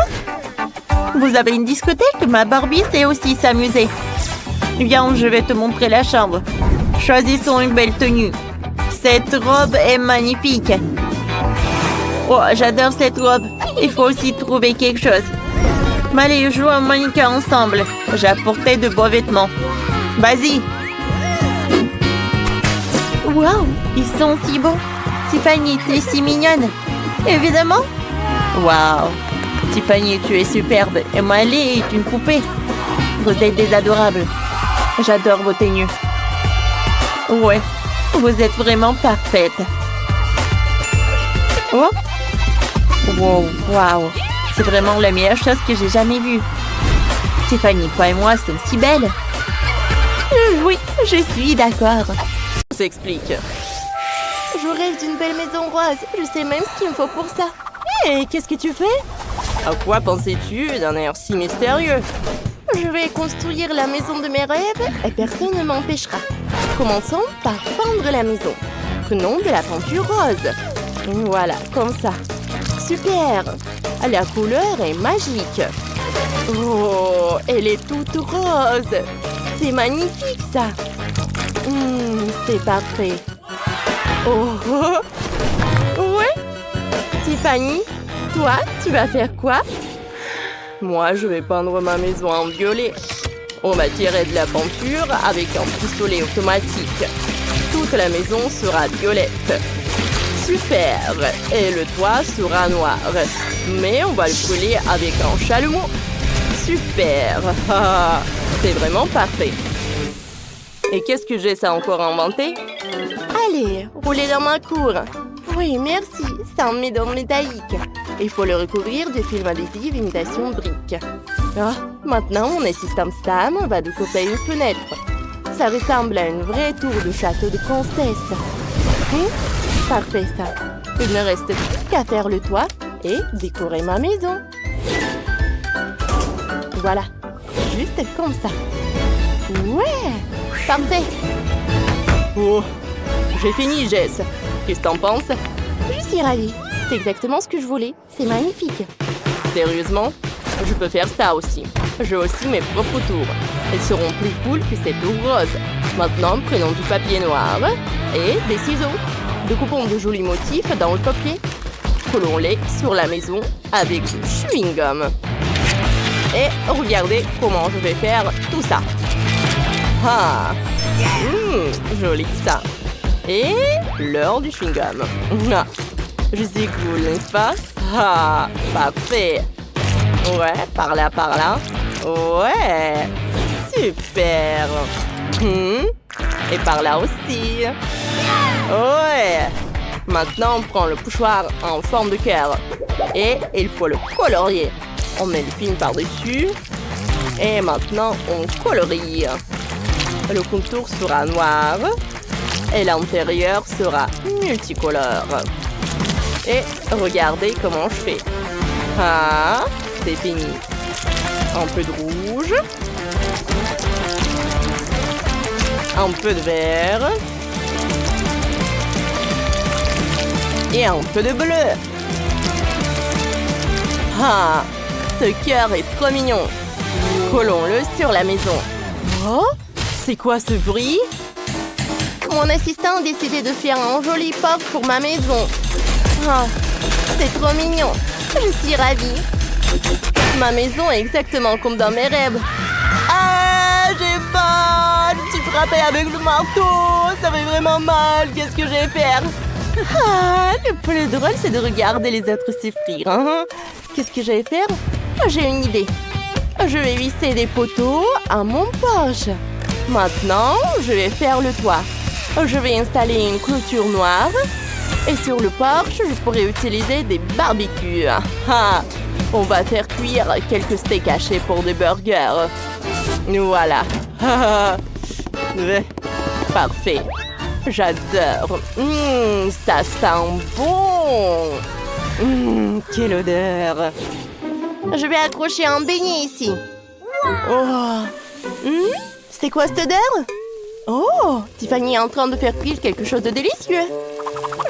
Vous avez une discothèque? Ma Barbie sait aussi s'amuser. Viens, je vais te montrer la chambre. Choisissons une belle tenue. Cette robe est magnifique. Oh, j'adore cette robe. Il faut aussi trouver quelque chose. Mais allez, jouons un mannequin ensemble. J'ai apporté de beaux vêtements. Vas-y. Wow, ils sont si beaux. Tiffany, tu es si mignonne. Évidemment. Wow. Tiffany, tu es superbe. Et Miley est une poupée. Vous êtes des adorables. J'adore vos tenues. Ouais, vous êtes vraiment parfaite. Oh. Wow, wow. C'est vraiment la meilleure chose que j'ai jamais vue. Tiffany, toi et moi sommes si belles. Oui, je suis d'accord. Ça s'explique. Je rêve d'une belle maison rose. Je sais même ce qu'il me faut pour ça. Hé, qu'est-ce que tu fais? À quoi pensais-tu d'un air si mystérieux? Je vais construire la maison de mes rêves et personne ne m'empêchera. Commençons par peindre la maison. Prenons de la peinture rose. Voilà, comme ça. Super! La couleur est magique. Oh, elle est toute rose. C'est magnifique, ça. C'est parfait. Oh, ouais. Tiffany, toi, tu vas faire quoi? Moi, je vais peindre ma maison en violet. On va tirer de la peinture avec un pistolet automatique. Toute la maison sera violette. Super! Et le toit sera noir. Mais on va le coller avec un chalumeau. Super! C'est vraiment parfait. Et qu'est-ce que j'ai ça encore inventé? Allez, roulez dans ma cour. Oui, merci. C'est un médaillon métallique. Il faut le recouvrir de film adhésif imitation brique. Maintenant, mon assistant Sam va découper une fenêtre. Ça ressemble à une vraie tour de château de princesse. Parfait, ça. Il ne reste plus qu'à faire le toit et décorer ma maison. Voilà. Juste comme ça. Ouais! Parfait. Oh, j'ai fini, Jess. Qu'est-ce que t'en penses? Je suis ravie. C'est exactement ce que je voulais. C'est magnifique. Sérieusement? Je peux faire ça aussi. J'ai aussi mes propres tours. Elles seront plus cool que cette tour rose. Maintenant, prenons du papier noir et des ciseaux. Découpons de jolis motifs dans le papier. Collons-les sur la maison avec du chewing-gum. Et regardez comment je vais faire tout ça. Joli ça. Et l'heure du chewing-gum. Je suis cool, n'est-ce pas? Parfait. Ouais, par là, par là. Ouais. Super. Et par là aussi. Ouais. Maintenant, on prend le pochoir en forme de cœur. Et il faut le colorier. On met le film par-dessus. Et maintenant, on colorie. Le contour sera noir. Et l'intérieur sera multicolore. Et regardez comment je fais. C'est fini. Un peu de rouge. Un peu de vert. Et un peu de bleu. Ce cœur est trop mignon. Collons-le sur la maison. Oh, c'est quoi ce bruit? Mon assistant a décidé de faire un joli pop pour ma maison. C'est trop mignon. Je suis ravie. Ma maison est exactement comme dans mes rêves. J'ai mal. Je suis frappée avec le marteau. Ça fait vraiment mal. Qu'est-ce que je vais faire? Le plus drôle, c'est de regarder les autres souffrir. Qu'est-ce que je vais faire? J'ai une idée. Je vais visser des poteaux à mon porche. Maintenant, je vais faire le toit. Je vais installer une clôture noire. Et sur le porche, je pourrais utiliser des barbecues. Ah, on va faire cuire quelques steaks hachés pour des burgers. Voilà. Parfait. J'adore. Ça sent bon. Quelle odeur. Je vais accrocher un beignet ici. Oh. C'est quoi cette odeur? Oh, Tiffany est en train de faire cuire quelque chose de délicieux.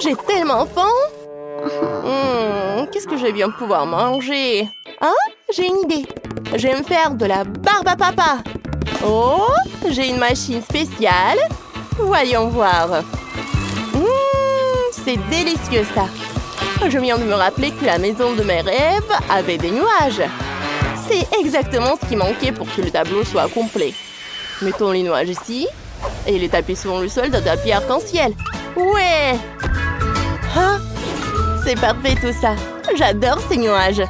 J'ai tellement faim. Qu'est-ce que je vais bien pouvoir manger? Ah, j'ai une idée. Je vais me faire de la barbe à papa. Oh, j'ai une machine spéciale. Voyons voir. C'est délicieux ça. Je viens de me rappeler que la maison de mes rêves avait des nuages. C'est exactement ce qui manquait pour que le tableau soit complet. Mettons les nuages ici. Et les tapis sur le sol d'un tapis arc-en-ciel. Ouais! Ah, c'est parfait tout ça. J'adore ces nuages.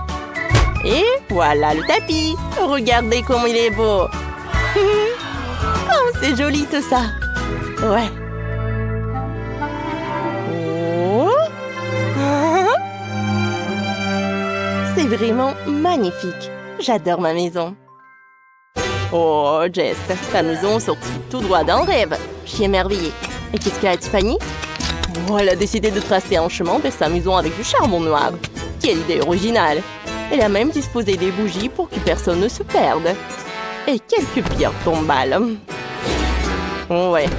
Et voilà le tapis. Regardez comme il est beau. Oh, c'est joli tout ça. Ouais. Oh. C'est vraiment magnifique. J'adore ma maison. Oh, Jess, ta maison sortie tout droit d'un rêve. Je suis émerveillée. Et qu'est-ce qu'elle a, Tiffany? Oh, elle a décidé de tracer un chemin vers sa maison avec du charbon noir. Quelle idée originale. Elle a même disposé des bougies pour que personne ne se perde. Et quelques pierres tombales. Ouais.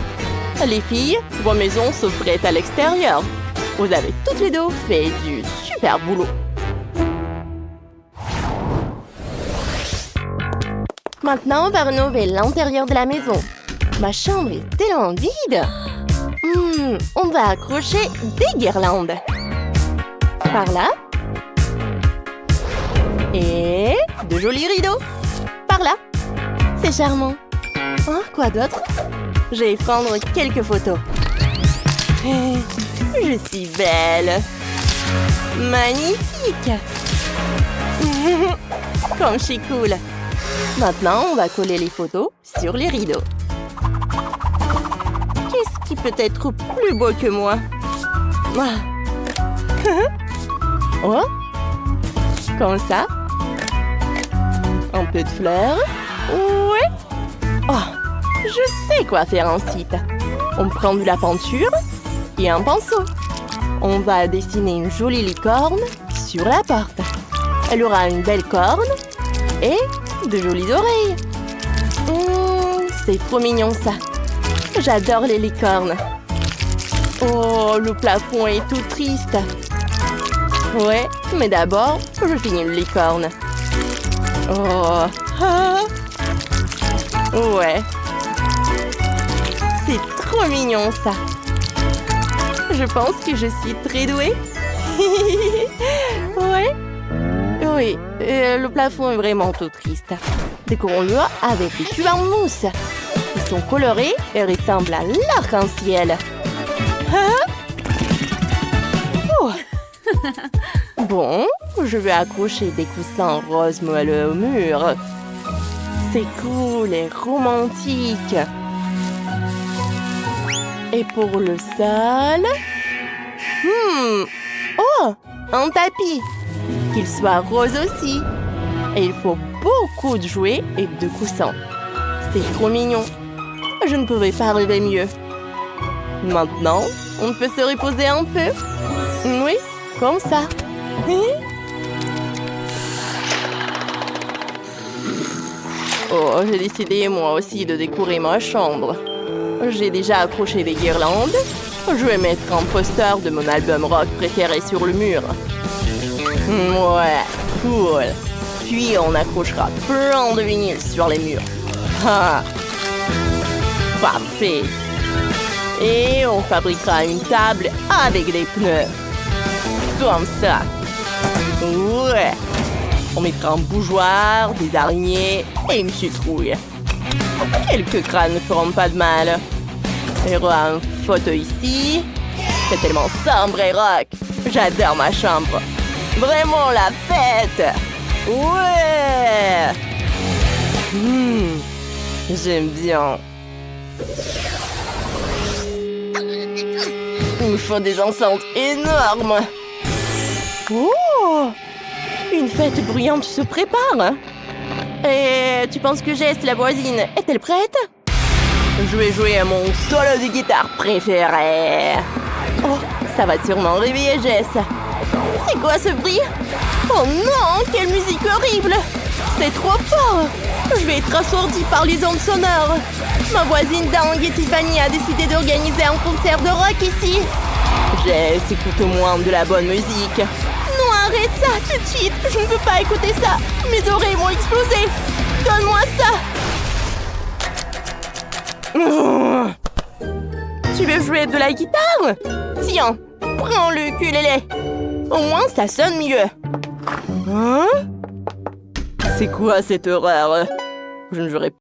Les filles, vos maisons se prêtent à l'extérieur. Vous avez toutes les deux fait du super boulot. Maintenant, on va rénover l'intérieur de la maison. Ma chambre est tellement vide. On va accrocher des guirlandes. Par là. Et de jolis rideaux. Par là. C'est charmant. Hein, quoi d'autre? Je vais prendre quelques photos. Je suis belle. Magnifique. Comme je suis cool. Maintenant, on va coller les photos sur les rideaux. Qu'est-ce qui peut être plus beau que moi? Oh, comme ça. Un peu de fleurs. Ouais. Oh, je sais quoi faire ensuite. On prend de la peinture et un pinceau. On va dessiner une jolie licorne sur la porte. Elle aura une belle corne et de jolies oreilles. C'est trop mignon ça. J'adore les licornes. Oh, le plafond est tout triste. Ouais, mais d'abord, je finis une licorne. Oh, ah. Ouais. C'est trop mignon ça. Je pense que je suis très douée. Ouais. Oui, le plafond est vraiment tout triste. Décorons-le avec des tubes en mousse. Ils sont colorés et ressemblent à l'arc-en-ciel. Hein? Oh. Bon, je vais accrocher des coussins roses moelleux au mur. C'est cool et romantique. Et pour le sol... Oh, un tapis. Qu'il soit rose aussi. Et il faut beaucoup de jouets et de coussins. C'est trop mignon. Je ne pouvais pas rêver mieux. Maintenant, on peut se reposer un peu. Oui, comme ça. Oh, j'ai décidé moi aussi de décorer ma chambre. J'ai déjà accroché des guirlandes. Je vais mettre un poster de mon album rock préféré sur le mur. Ouais, cool. Puis on accrochera plein de vinyles sur les murs. Ah, parfait. Et on fabriquera une table avec des pneus. Comme ça. Ouais. On mettra un bougeoir, des araignées et une citrouille. Quelques crânes ne feront pas de mal. Il y aura une photo ici. C'est tellement sombre et rock. J'adore ma chambre. Vraiment la fête. Ouais. J'aime bien. Il me faut des enceintes énormes. Oh! Une fête bruyante se prépare. Et tu penses que Jess, la voisine, est-elle prête? Je vais jouer à mon solo de guitare préféré. Oh, ça va sûrement réveiller Jess. C'est quoi ce bruit? Oh non, quelle musique horrible! C'est trop fort! Je vais être assourdie par les ondes sonores. Ma voisine dingue, Tiffany, a décidé d'organiser un concert de rock ici. Jess, écoute-moi de la bonne musique. Non, arrête ça tout de suite. Je ne peux pas écouter ça. Mes oreilles vont exploser. Donne-moi ça. Tu veux jouer de la guitare? Tiens, prends le ukulélé. Au moins, ça sonne mieux. Hein? C'est quoi cette horreur? Je ne jouerai